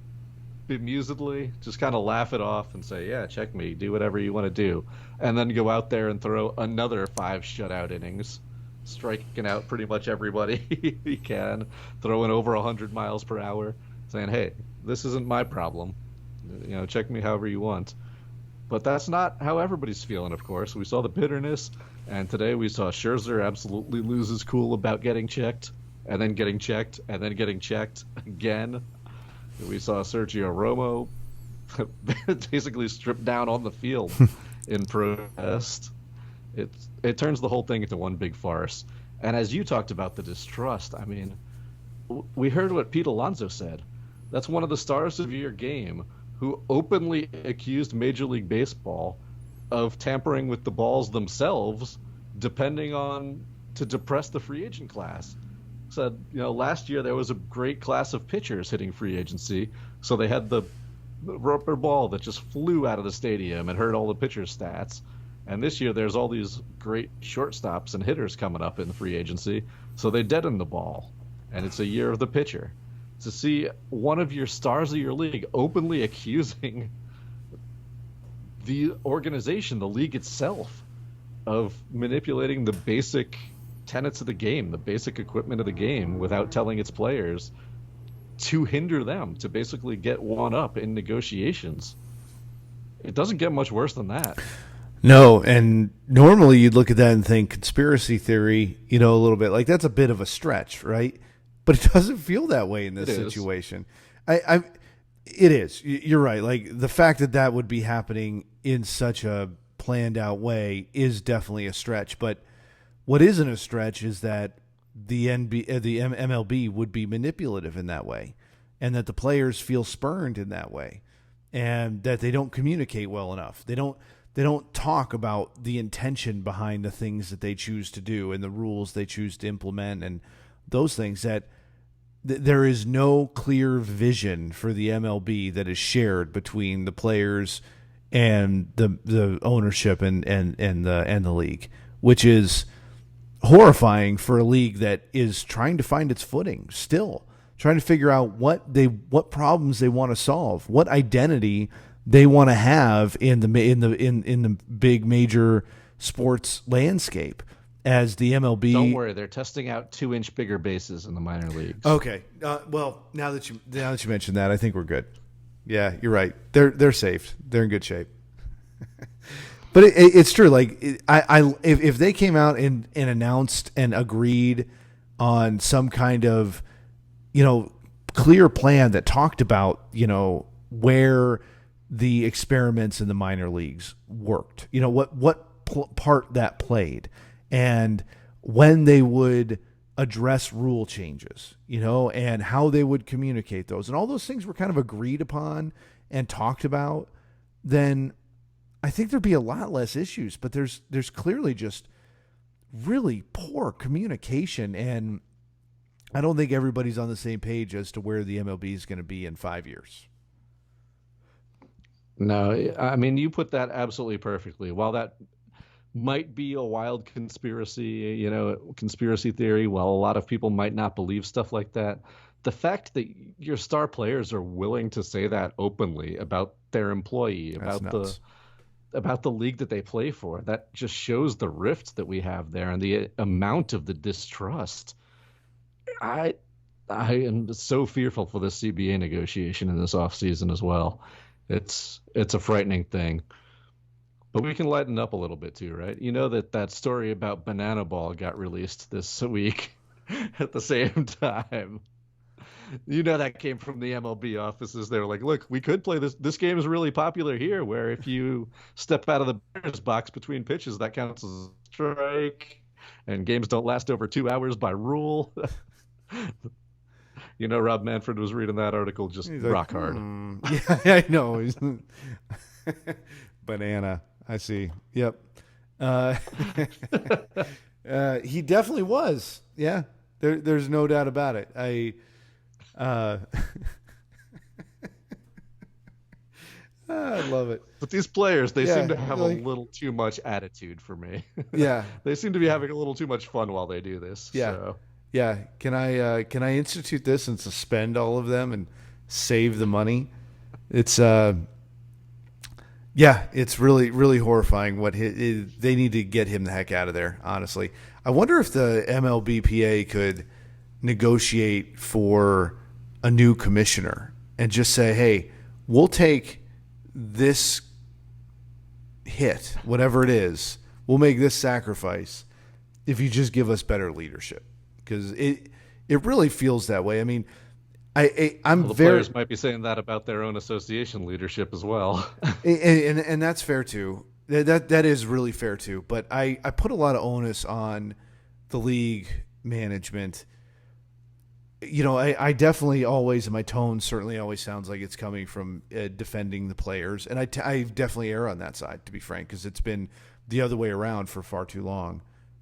bemusedly, just kind of laugh it off and say, yeah, check me, do whatever you want to do, and then go out there and throw another 5 shutout innings, striking out pretty much everybody he can, throwing over 100 miles per hour, saying, hey, this isn't my problem. You know, check me however you want. But that's not how everybody's feeling, of course. We saw the bitterness, and today we saw Scherzer absolutely lose his cool about getting checked, and then getting checked, and then getting checked again. We saw Sergio Romo basically stripped down on the field in protest. It turns the whole thing into one big farce. And as you talked about the distrust, I mean, we heard what Pete Alonso said. That's one of the stars of your game who openly accused Major League Baseball of tampering with the balls themselves, depending on to depress the free agent class. Said, you know, last year there was a great class of pitchers hitting free agency, so they had the rubber ball that just flew out of the stadium and hurt all the pitchers' stats. And this year there's all these great shortstops and hitters coming up in the free agency, so they deaden the ball. And it's a year of the pitcher. To see one of your stars of your league openly accusing the organization, the league itself, of manipulating the basic tenets of the game, the basic equipment of the game, without telling its players, to hinder them, to basically get one up in negotiations. It doesn't get much worse than that. No, and normally you'd look at that and think conspiracy theory, you know, a little bit. Like, that's a bit of a stretch, right? But it doesn't feel that way in this situation. It is. You're right. Like, the fact that would be happening in such a planned out way is definitely a stretch. But what isn't a stretch is that the MLB would be manipulative in that way, and that the players feel spurned in that way, and that they don't communicate well enough. They don't talk about the intention behind the things that they choose to do and the rules they choose to implement and those things, that there is no clear vision for the MLB that is shared between the players and the ownership and the league, which is horrifying for a league that is trying to find its footing, still trying to figure out what problems they want to solve, what identity they want to have in the big major sports landscape. As the MLB, don't worry, they're testing out 2-inch bigger bases in the minor leagues. Okay, well, now that you mentioned that, I think we're good. Yeah, you're right. They're safe. They're in good shape. But it's true. Like if they came out and announced and agreed on some kind of, clear plan that talked about, where the experiments in the minor leagues worked, what part that played, and when they would address rule changes, and how they would communicate those, and all those things were kind of agreed upon and talked about, then I think there'd be a lot less issues. But there's clearly just really poor communication, and I don't think everybody's on the same page as to where the MLB is going to be in 5 years. No, I mean, you put that absolutely perfectly. While that might be a wild conspiracy, conspiracy theory, while a lot of people might not believe stuff like that, the fact that your star players are willing to say that openly about their employee, about the league that they play for, that just shows the rift that we have there and the amount of the distrust. I am so fearful for this CBA negotiation in this offseason as well. It's a frightening thing. But we can lighten up a little bit too, right? You know that story about Banana Ball got released this week at the same time. That came from the MLB offices. They were like, look, we could play this. This game is really popular here, where if you step out of the batter's box between pitches, that counts as a strike. And games don't last over 2 hours by rule. Rob Manfred was reading that article, just rock hard. Yeah, I know. Banana. I see. Yep. He definitely was. Yeah. There's no doubt about it. I love it. But these players, they seem to have a little too much attitude for me. Yeah. They seem to be having a little too much fun while they do this. Yeah. So. Yeah. Can I institute this and suspend all of them and save the money? It's it's really, really horrifying. They need to get him the heck out of there, honestly. I wonder if the MLBPA could negotiate for a new commissioner and just say, hey, we'll take this hit, whatever it is, we'll make this sacrifice if you just give us better leadership. Because it really feels that way. I mean, the players might be saying that about their own association leadership as well. and that's fair too. That is really fair too. But I put a lot of onus on the league management. I definitely always, and my tone certainly always sounds like it's coming from defending the players. And I definitely err on that side, to be frank, because it's been the other way around for far too long.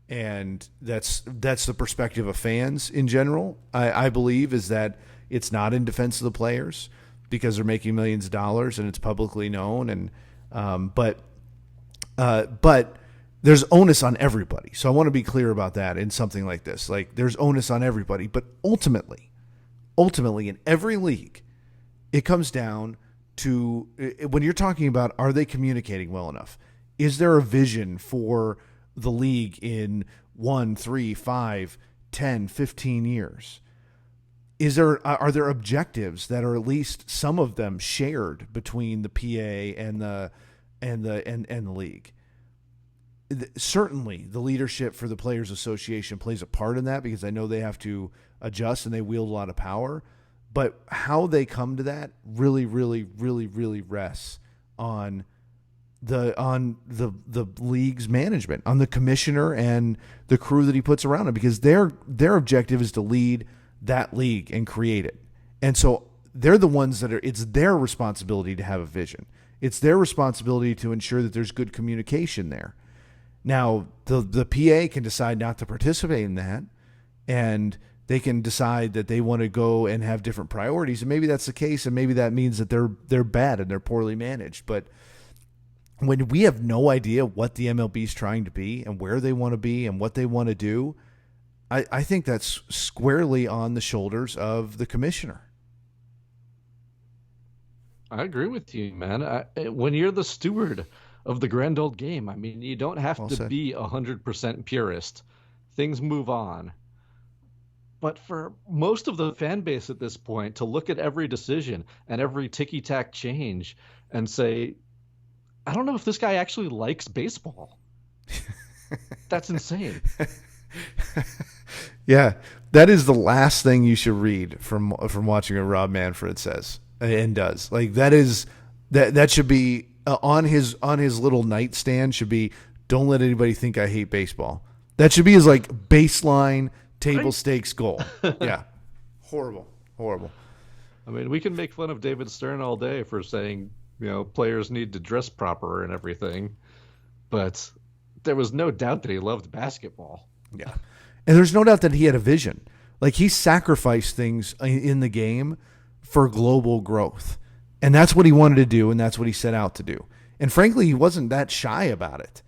And that's the perspective of fans in general. I believe is that it's not in defense of the players because they're making millions of dollars and it's publicly known. And but there's onus on everybody. So I want to be clear about that in something like this. Like there's onus on everybody, but ultimately in every league, it comes down to when you're talking about, are they communicating well enough? Is there a vision for the league in 1, 3, 5, 10, 15 years? Are there objectives that are at least some of them shared between the PA and the league? Certainly, the leadership for the Players Association plays a part in that because I know they have to adjust and they wield a lot of power. But how they come to that really, really, really, really rests on the league's management, on the commissioner and the crew that he puts around him, because their objective is to lead that league and create it. And so they're the ones it's their responsibility to have a vision. It's their responsibility to ensure that there's good communication there. Now, the PA can decide not to participate in that, and they can decide that they want to go and have different priorities, and maybe that's the case, and maybe that means that they're bad and they're poorly managed. But when we have no idea what the MLB is trying to be and where they want to be and what they want to do, I think that's squarely on the shoulders of the commissioner. I agree with you, man. When you're the steward of the grand old game, I mean, you don't have Well to said. be 100% purist. Things move on. But for most of the fan base at this point, to look at every decision and every ticky-tack change and say, I don't know if this guy actually likes baseball. That's insane. Yeah, that is the last thing you should read from watching what Rob Manfred says and does. Like that should be on his little nightstand. Should be, don't let anybody think I hate baseball. That should be his like baseline table stakes goal. Yeah, horrible. I mean, we can make fun of David Stern all day for saying, players need to dress proper and everything, but there was no doubt that he loved basketball. Yeah. And there's no doubt that he had a vision. Like, he sacrificed things in the game for global growth. And that's what he wanted to do, and that's what he set out to do. And frankly, he wasn't that shy about it.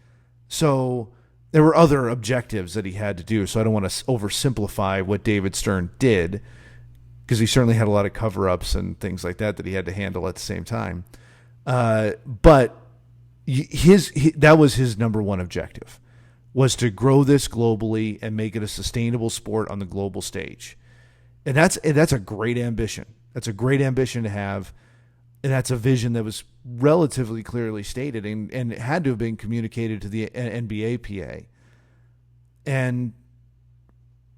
So there were other objectives that he had to do. So I don't want to oversimplify what David Stern did, because he certainly had a lot of cover-ups and things like that he had to handle at the same time. But that was his number one objective, was to grow this globally and make it a sustainable sport on the global stage. And that's a great ambition. That's a great ambition to have. And that's a vision that was relatively clearly stated and it had to have been communicated to the NBAPA. And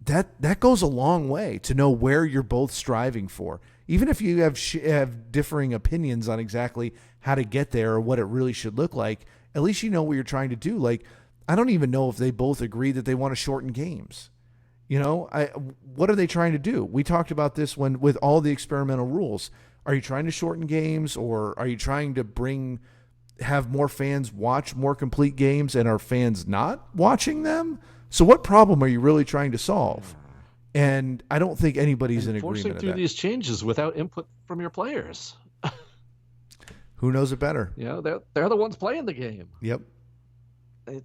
that goes a long way to know where you're both striving for. Even if you have differing opinions on exactly how to get there or what it really should look like, at least you know what you're trying to do. Like, I don't even know if they both agree that they want to shorten games. What are they trying to do? We talked about this with all the experimental rules. Are you trying to shorten games, or are you trying to have more fans watch more complete games, and are fans not watching them? So what problem are you really trying to solve? And I don't think anybody's in agreement forcing with through that. these changes without input from your players. Who knows it better? They're the ones playing the game. Yep. I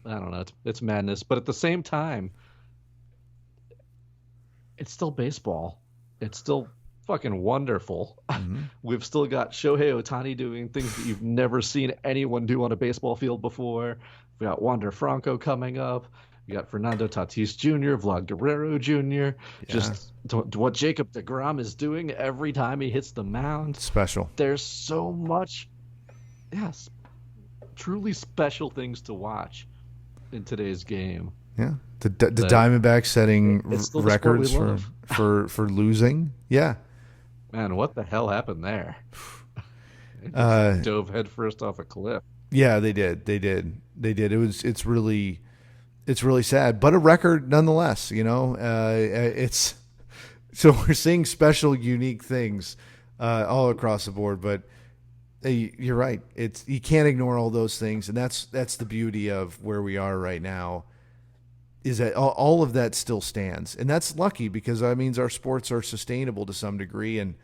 don't know. It's madness, but at the same time, it's still baseball. It's still fucking wonderful. Mm-hmm. We've still got Shohei Ohtani doing things that you've never seen anyone do on a baseball field before. We got Wander Franco coming up. We got Fernando Tatis Jr., Vlad Guerrero Jr. Yeah. Just what Jacob deGrom is doing every time he hits the mound. Special. There's so much, yes, truly special things to watch in today's game. Yeah, the Diamondbacks setting records for losing. Yeah, man, what the hell happened there? They dove headfirst off a cliff. Yeah, they did. It's really sad, but a record nonetheless. It's so we're seeing special, unique things all across the board. But you're right. You can't ignore all those things, and that's the beauty of where we are right now. Is that all of that still stands, and that's lucky because that means our sports are sustainable to some degree. And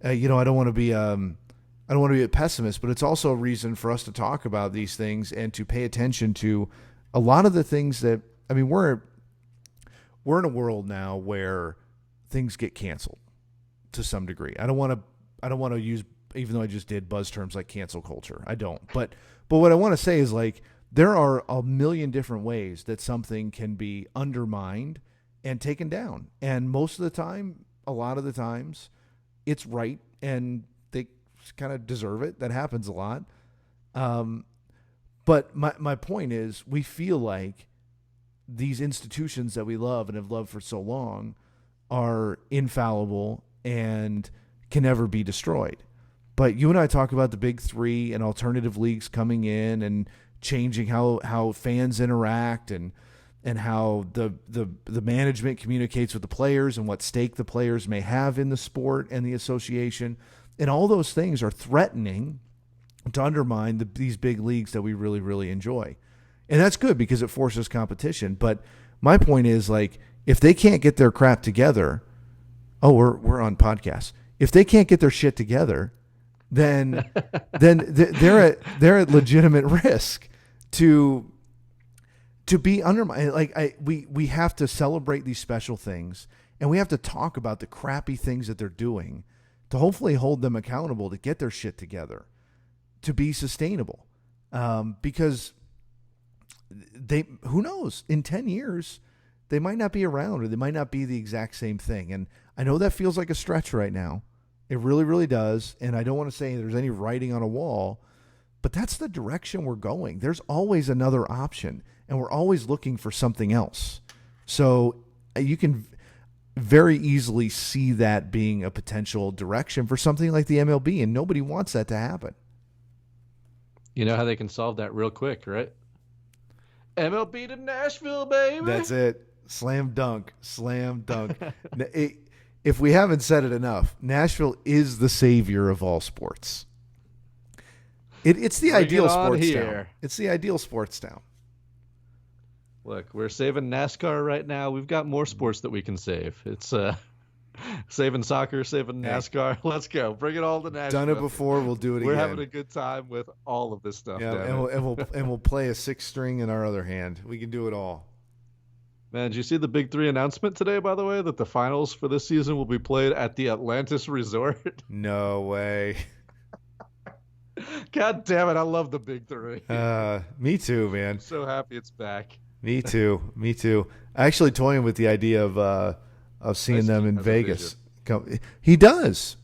I don't want to be a pessimist, but it's also a reason for us to talk about these things and to pay attention to a lot of the things that, I mean, we're in a world now where things get canceled to some degree. I don't want to use, even though I just did buzz terms like cancel culture. I don't. But what I want to say is, like, there are a million different ways that something can be undermined and taken down. And most of the time, a lot of the times, it's right and they kind of deserve it. That happens a lot. But my point is, we feel like these institutions that we love and have loved for so long are infallible and can never be destroyed. But you and I talk about the big three and alternative leagues coming in and changing how fans interact and how the management communicates with the players and what stake the players may have in the sport and the association. And all those things are threatening to undermine these big leagues that we really, really enjoy. And that's good because it forces competition. But my point is, like, if they can't get their crap together, we're on podcasts. If they can't get their shit together, then they're at legitimate risk to be undermined. Like we have to celebrate these special things, and we have to talk about the crappy things that they're doing to hopefully hold them accountable to get their shit together, to be sustainable. Because who knows, in 10 years, they might not be around, or they might not be the exact same thing. And I know that feels like a stretch right now. It really, really does. And I don't want to say there's any writing on a wall, but that's the direction we're going. There's always another option, and we're always looking for something else. So you can very easily see that being a potential direction for something like the MLB, and nobody wants that to happen. You know how they can solve that real quick, right? MLB to Nashville, baby. That's it. Slam dunk. Slam dunk. If we haven't said it enough, Nashville is the savior of all sports. It's the ideal sports town. It's the ideal sports town. Look, we're saving NASCAR right now. We've got more sports that we can save. It's saving soccer, saving NASCAR. Let's go. Bring it all to Nashville. Done it before. We'll do it again. We're having a good time with all of this stuff. Yeah, and we'll play a sixth string in our other hand. We can do it all. Man, did you see the Big Three announcement today, by the way, that the finals for this season will be played at the Atlantis Resort? No way. God damn it. I love the Big Three. Me too, man. I'm so happy it's back. Me too. Me too. Actually toying with the idea of seeing them in Vegas. He does.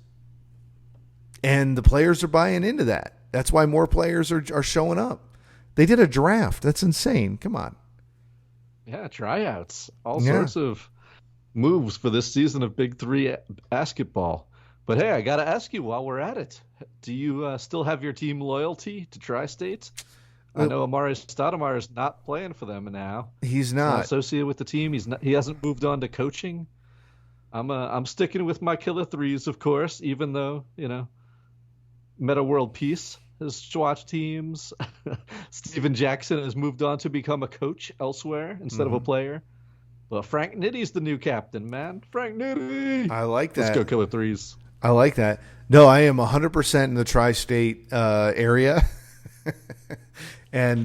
And the players are buying into that. That's why more players are showing up. They did a draft. That's insane. Come on. Yeah, tryouts. All sorts of moves for this season of Big Three basketball. But hey, I got to ask you while we're at it, do you still have your team loyalty to Tri-State? I know Amari Stoudemire is not playing for them now. He's not associated with the team. He hasn't moved on to coaching. I'm sticking with my killer threes, of course, even though, Meta World Peace has swatched teams. Steven Jackson has moved on to become a coach elsewhere instead of a player. But Frank Nitty's the new captain, man. Frank Nitty. I like that. Let's go killer threes. I like that. No, I am 100% in the tri-state area. And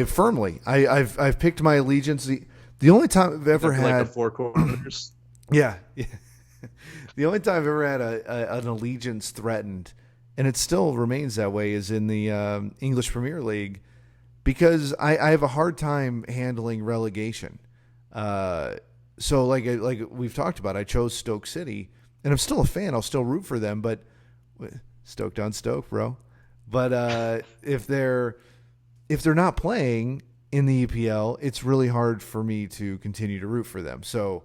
firmly. I've picked my allegiance. The only time I've ever had like the four corners. Yeah. The only time I've ever had an allegiance threatened, and it still remains that way, is in the English Premier League, because I have a hard time handling relegation. So like we've talked about, I chose Stoke City, and I'm still a fan. I'll still root for them, but Stoked on Stoke, bro. But if they're not playing in the EPL, it's really hard for me to continue to root for them. So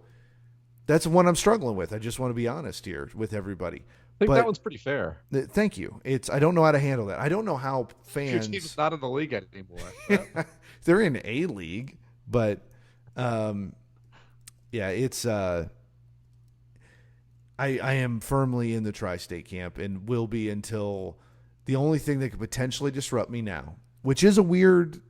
that's one I'm struggling with. I just want to be honest here with everybody. I think that one's pretty fair. Thank you. I don't know how to handle that. I don't know how fans. Your team's not in the league anymore. They're in a league, but it's. I am firmly in the tri-state camp and will be until the only thing that could potentially disrupt me now, which is a weird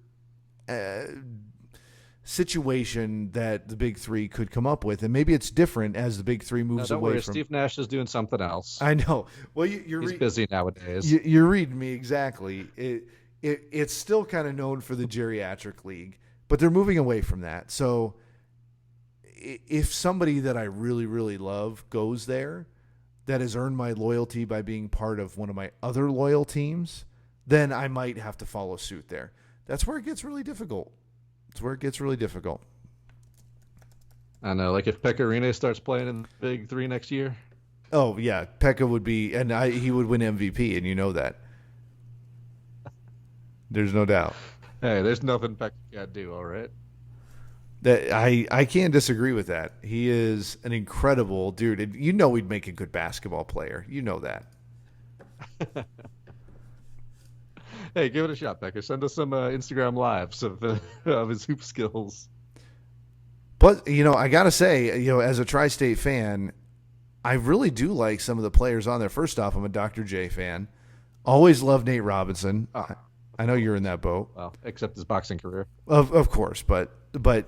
situation that the Big Three could come up with, and maybe it's different as the Big Three moves away worry, from. Steve Nash is doing something else. I know. Well, he's busy nowadays. You're reading me exactly. It's still kind of known for the geriatric league, but they're moving away from that. So if somebody that I really, really love goes there, that has earned my loyalty by being part of one of my other loyal teams, then I might have to follow suit there. That's where it gets really difficult. I know, like if Pekka Rinne starts playing in the Big Three next year. Oh, yeah. Pekka would be, and he would win MVP, and you know that. There's no doubt. Hey, there's nothing Pekka can't do, all right? That I can't disagree with that. He is an incredible dude. And you know he'd make a good basketball player. You know that. Hey, give it a shot, Becker. Send us some Instagram lives of his hoop skills. But, I got to say, as a Tri-State fan, I really do like some of the players on there. First off, I'm a Dr. J fan. Always loved Nate Robinson. I know you're in that boat. Well, except his boxing career. Of course, but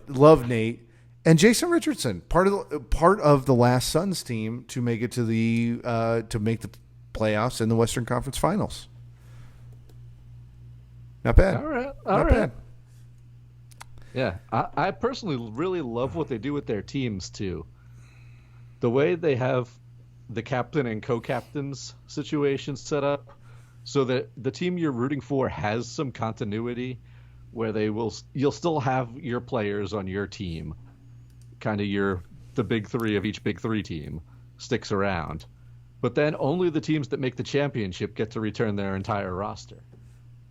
love Nate. And Jason Richardson, part of the last Suns team to make it to the playoffs and the Western Conference Finals. Not bad. All right. Not bad. Yeah, I personally really love what they do with their teams too. The way they have the captain and co-captains situation set up so that the team you're rooting for has some continuity where you'll still have your players on your team, kind of the big three of each big three team sticks around. But then only the teams that make the championship get to return their entire roster.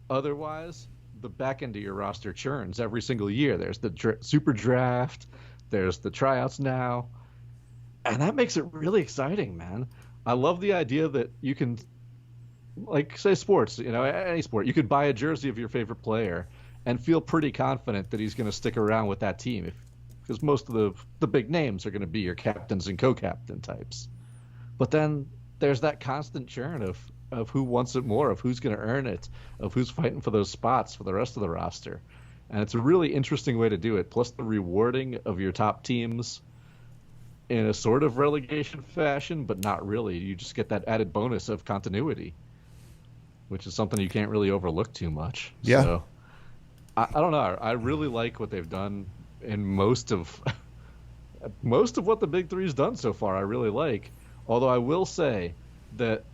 Otherwise, the back end of your roster churns every single year. There's the super draft, there's the tryouts now, and that makes it really exciting, man. I love the idea that you can, like, say sports, any sport, you could buy a jersey of your favorite player and feel pretty confident that he's going to stick around with that team because most of the big names are going to be your captains and co-captain types. But then there's that constant churn of who wants it more, of who's going to earn it, of who's fighting for those spots for the rest of the roster. And it's a really interesting way to do it. Plus the rewarding of your top teams in a sort of relegation fashion, but not really. You just get that added bonus of continuity, which is something you can't really overlook too much. Yeah. So I don't know. I really like what they've done in most of what the Big Three's done so far. I really like. Although I will say that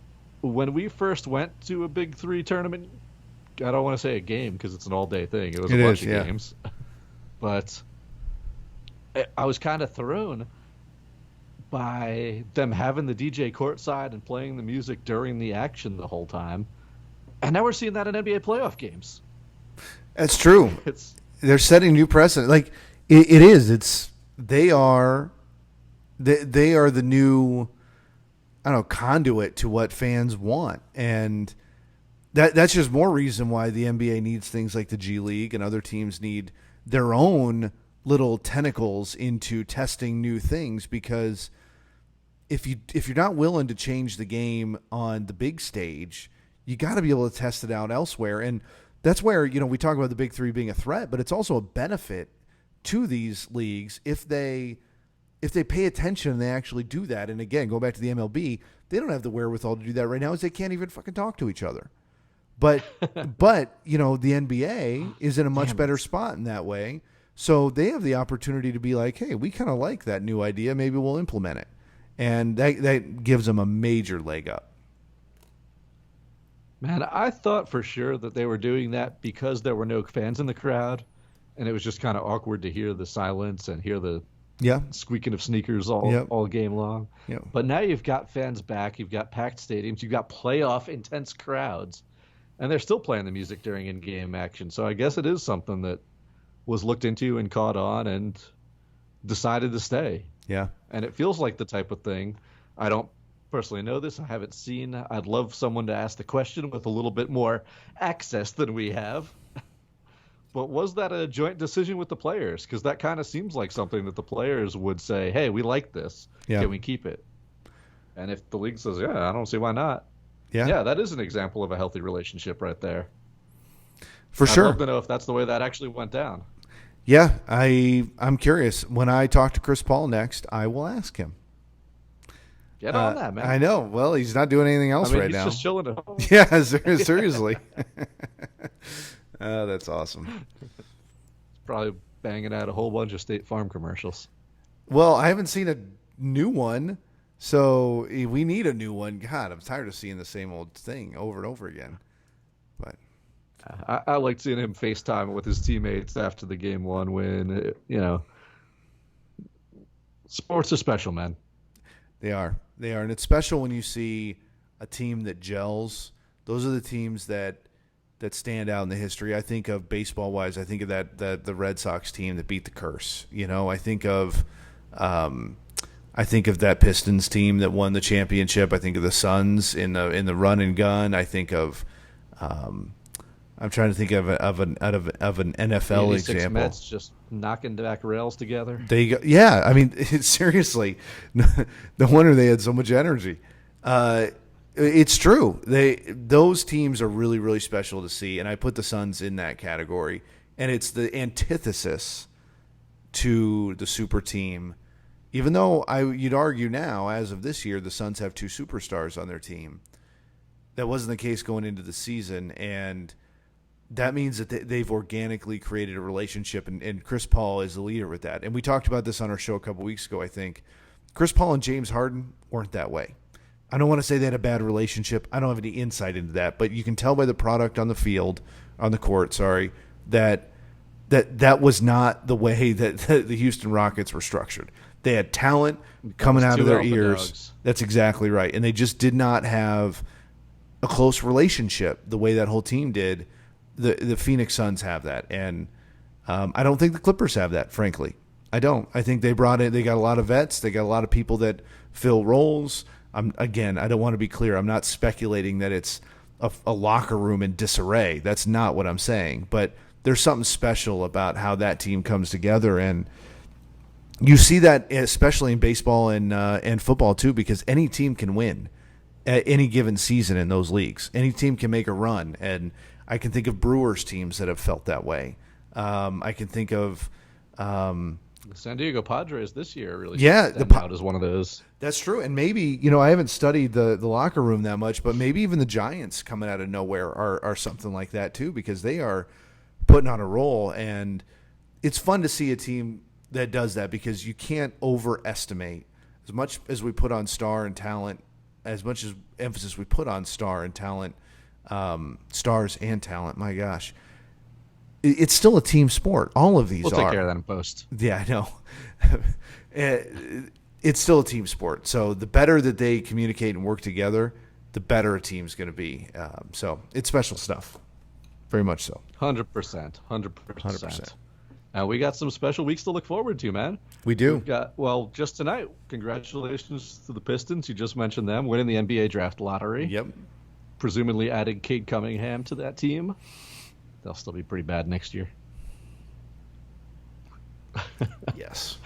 when we first went to a Big Three tournament, I don't want to say a game because it's an all-day thing. It was a bunch of games. But I was kind of thrown by them having the DJ courtside and playing the music during the action the whole time. And now we're seeing that in NBA playoff games. That's true. They're setting new precedent. Like it is. They are the new, I don't know, conduit to what fans want, and that's just more reason why the NBA needs things like the G League, and other teams need their own little tentacles into testing new things. Because if you're not willing to change the game on the big stage, you got to be able to test it out elsewhere. And that's where, we talk about the Big Three being a threat, but it's also a benefit to these leagues if they pay attention and they actually do that. And again, go back to the MLB, they don't have the wherewithal to do that right now, as they can't even fucking talk to each other. But the NBA is in a much better spot in that way. So they have the opportunity to be like, hey, we kind of like that new idea. Maybe we'll implement it. And that gives them a major leg up. Man, I thought for sure that they were doing that because there were no fans in the crowd, and it was just kind of awkward to hear the silence and hear the squeaking of sneakers all game long. Yep. But now you've got fans back, you've got packed stadiums, you've got playoff intense crowds, and they're still playing the music during in-game action. So I guess it is something that was looked into and caught on and decided to stay. Yeah. And it feels like the type of thing. I don't personally know this. I haven't seen. I'd love someone to ask the question with a little bit more access than we have. But was that a joint decision with the players? Because that kind of seems like something that the players would say, hey, we like this. Yeah. Can we keep it? And if the league says, yeah, I don't see why not. Yeah, that is an example of a healthy relationship right there. For sure. I'd love to know if that's the way that actually went down. Yeah, I'm curious. When I talk to Chris Paul next, I will ask him. Get on that, man. I know. Well, he's not doing anything else right now. He's just chilling at home. Yeah, seriously. That's awesome. Probably banging out a whole bunch of State Farm commercials. Well, I haven't seen a new one, so we need a new one. God, I'm tired of seeing the same old thing over and over again. But I liked seeing him FaceTime with his teammates after the Game 1 win. Sports are special, man. They are, and it's special when you see a team that gels. Those are the teams that stand out in the history. I think of baseball-wise. I think of the Red Sox team that beat the curse. I think of that Pistons team that won the championship. I think of the Suns in the run and gun. I think of I'm trying to think of an NFL example. Mets just knocking back rails together. There you go. Yeah, I mean, seriously, no wonder they had so much energy. It's true. Those teams are really, really special to see, and I put the Suns in that category. And it's the antithesis to the super team. Even though you'd argue now, as of this year, the Suns have two superstars on their team. That wasn't the case going into the season, and that means that they've organically created a relationship, and Chris Paul is the leader with that. And we talked about this on our show a couple weeks ago, I think. Chris Paul and James Harden weren't that way. I don't want to say they had a bad relationship. I don't have any insight into that, but you can tell by the product on the field, on the court, that was not the way that the Houston Rockets were structured. They had talent coming out of their ears. Dogs. That's exactly right. And they just did not have a close relationship the way that whole team did. The Phoenix Suns have that. And I don't think the Clippers have that, frankly. I don't. I think they got a lot of vets. They got a lot of people that fill roles. Again, I don't want to be clear. I'm not speculating that it's a locker room in disarray. That's not what I'm saying. But there's something special about how that team comes together, and you see that especially in baseball and football too, because any team can win at any given season in those leagues. Any team can make a run, and I can think of Brewers teams that have felt that way. I can think of San Diego Padres this year really stand out as one of those. That's true, and maybe I haven't studied the locker room that much, but maybe even the Giants coming out of nowhere are something like that too, because they are putting on a roll, and it's fun to see a team that does that, because you can't overestimate as much as we put on star and talent, as much as emphasis we put on star and talent, stars and talent. My gosh, it's still a team sport. All of these We'll take care of that in post. Yeah, I know. It's still a team sport. So the better that they communicate and work together, the better a team's going to be. So it's special stuff. Very much so. 100%. We got some special weeks to look forward to, man. We do. We've got, just tonight, congratulations to the Pistons. You just mentioned them winning the NBA draft lottery. Yep. Presumably adding Cade Cunningham to that team. They'll still be pretty bad next year. Yes.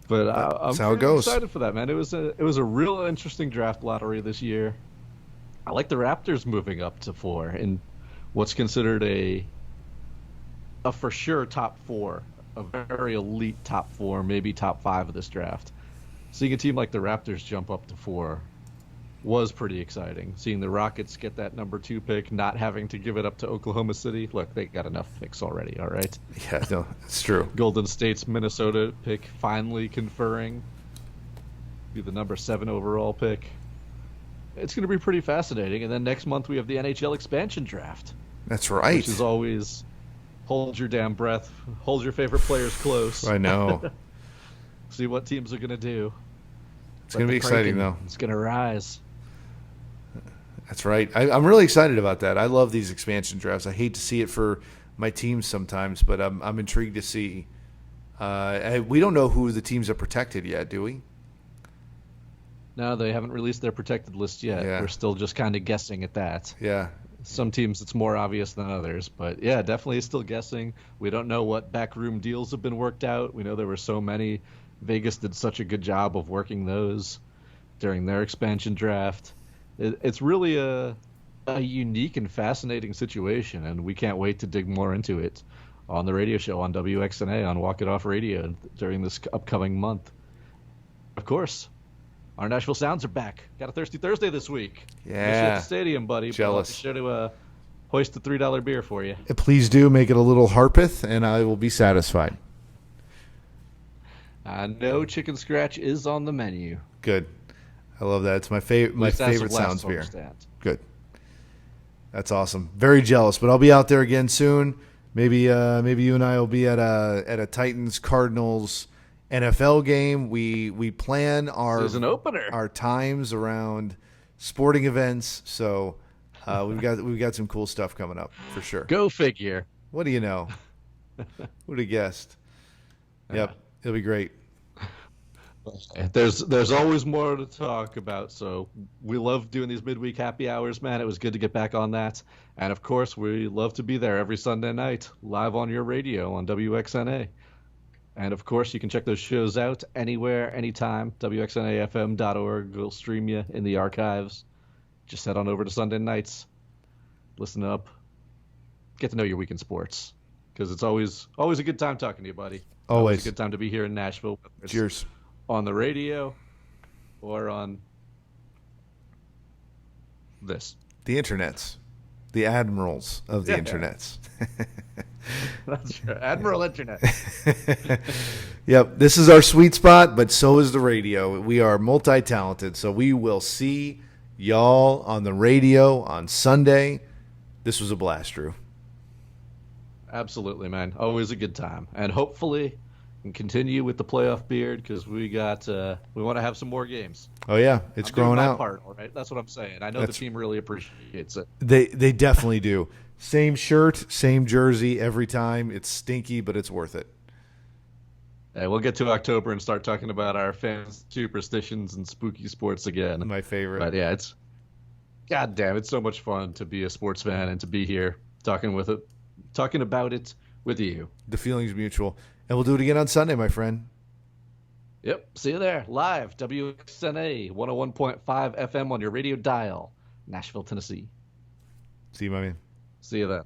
But I'm how it goes. Excited for that, man. It was a real interesting draft lottery this year. I like the Raptors moving up to 4 in what's considered a for sure top 4, a very elite top 4, maybe top 5 of this draft. Seeing a team like the Raptors jump up to 4 was pretty exciting. Seeing the Rockets get that number 2 pick, not having to give it up to Oklahoma City. Look, they got enough picks already, all right? Yeah, no, it's true. Golden State's Minnesota pick finally conferring be the number 7 overall pick. It's going to be pretty fascinating. And then next month we have the NHL expansion draft. That's right. Which is always hold your damn breath, hold your favorite players close. I know. See what teams are going to do. It's going to be exciting, though. It's going to rise. That's right. I'm really excited about that. I love these expansion drafts. I hate to see it for my teams sometimes, but I'm intrigued to see. We don't know who the teams are protected yet, do we? No, they haven't released their protected list yet. Yeah. We're still just kind of guessing at that. Yeah. Some teams it's more obvious than others, but yeah, definitely still guessing. We don't know what backroom deals have been worked out. We know there were so many. Vegas did such a good job of working those during their expansion draft. It's really a unique and fascinating situation, and we can't wait to dig more into it on the radio show on WXNA on Walk It Off Radio during this upcoming month. Of course, our Nashville Sounds are back. Got a Thirsty Thursday this week. Yeah. At the stadium, buddy. Jealous. Be sure to hoist a $3 beer for you. Please do make it a little Harpeth, and I will be satisfied. No chicken scratch is on the menu. Good. I love that. It's my favorite Sounds beer. Stand. Good. That's awesome. Very jealous, but I'll be out there again soon. Maybe you and I will be at a Titans Cardinals NFL game. We plan an opener. our times around sporting events. So we've got some cool stuff coming up for sure. Go figure. What do you know? Who'd have guessed? Yep, it'll be great. There's always more to talk about, so we love doing these midweek happy hours, man. It was good to get back on that. And, of course, we love to be there every Sunday night, live on your radio on WXNA. And, of course, you can check those shows out anywhere, anytime. WXNAFM.org will stream you in the archives. Just head on over to Sunday nights. Listen up. Get to know your weekend sports, because it's always a good time talking to you, buddy. Always a good time to be here in Nashville. Cheers. On the radio or on this. The internets. The admirals of the Yeah. internets. That's right. Admiral Internet. Yep, this is our sweet spot, but so is the radio. We are multi-talented, so we will see y'all on the radio on Sunday. This was a blast, Drew. Absolutely, man. Always a good time. And hopefully can continue with the playoff beard because we want to have some more games. Oh yeah, it's I'm doing growing my out. part, all right? That's what I'm saying. I know the team really appreciates it. They definitely do. Same shirt, same jersey every time. It's stinky, but it's worth it. Hey, we'll get to October and start talking about our fans' superstitions and spooky sports again. My favorite. But yeah, goddamn, it's so much fun to be a sports fan and to be here talking about it with you. The feeling's mutual. And we'll do it again on Sunday, my friend. Yep, see you there, live, WXNA 101.5 FM on your radio dial, Nashville, Tennessee. See you, my man. See you then.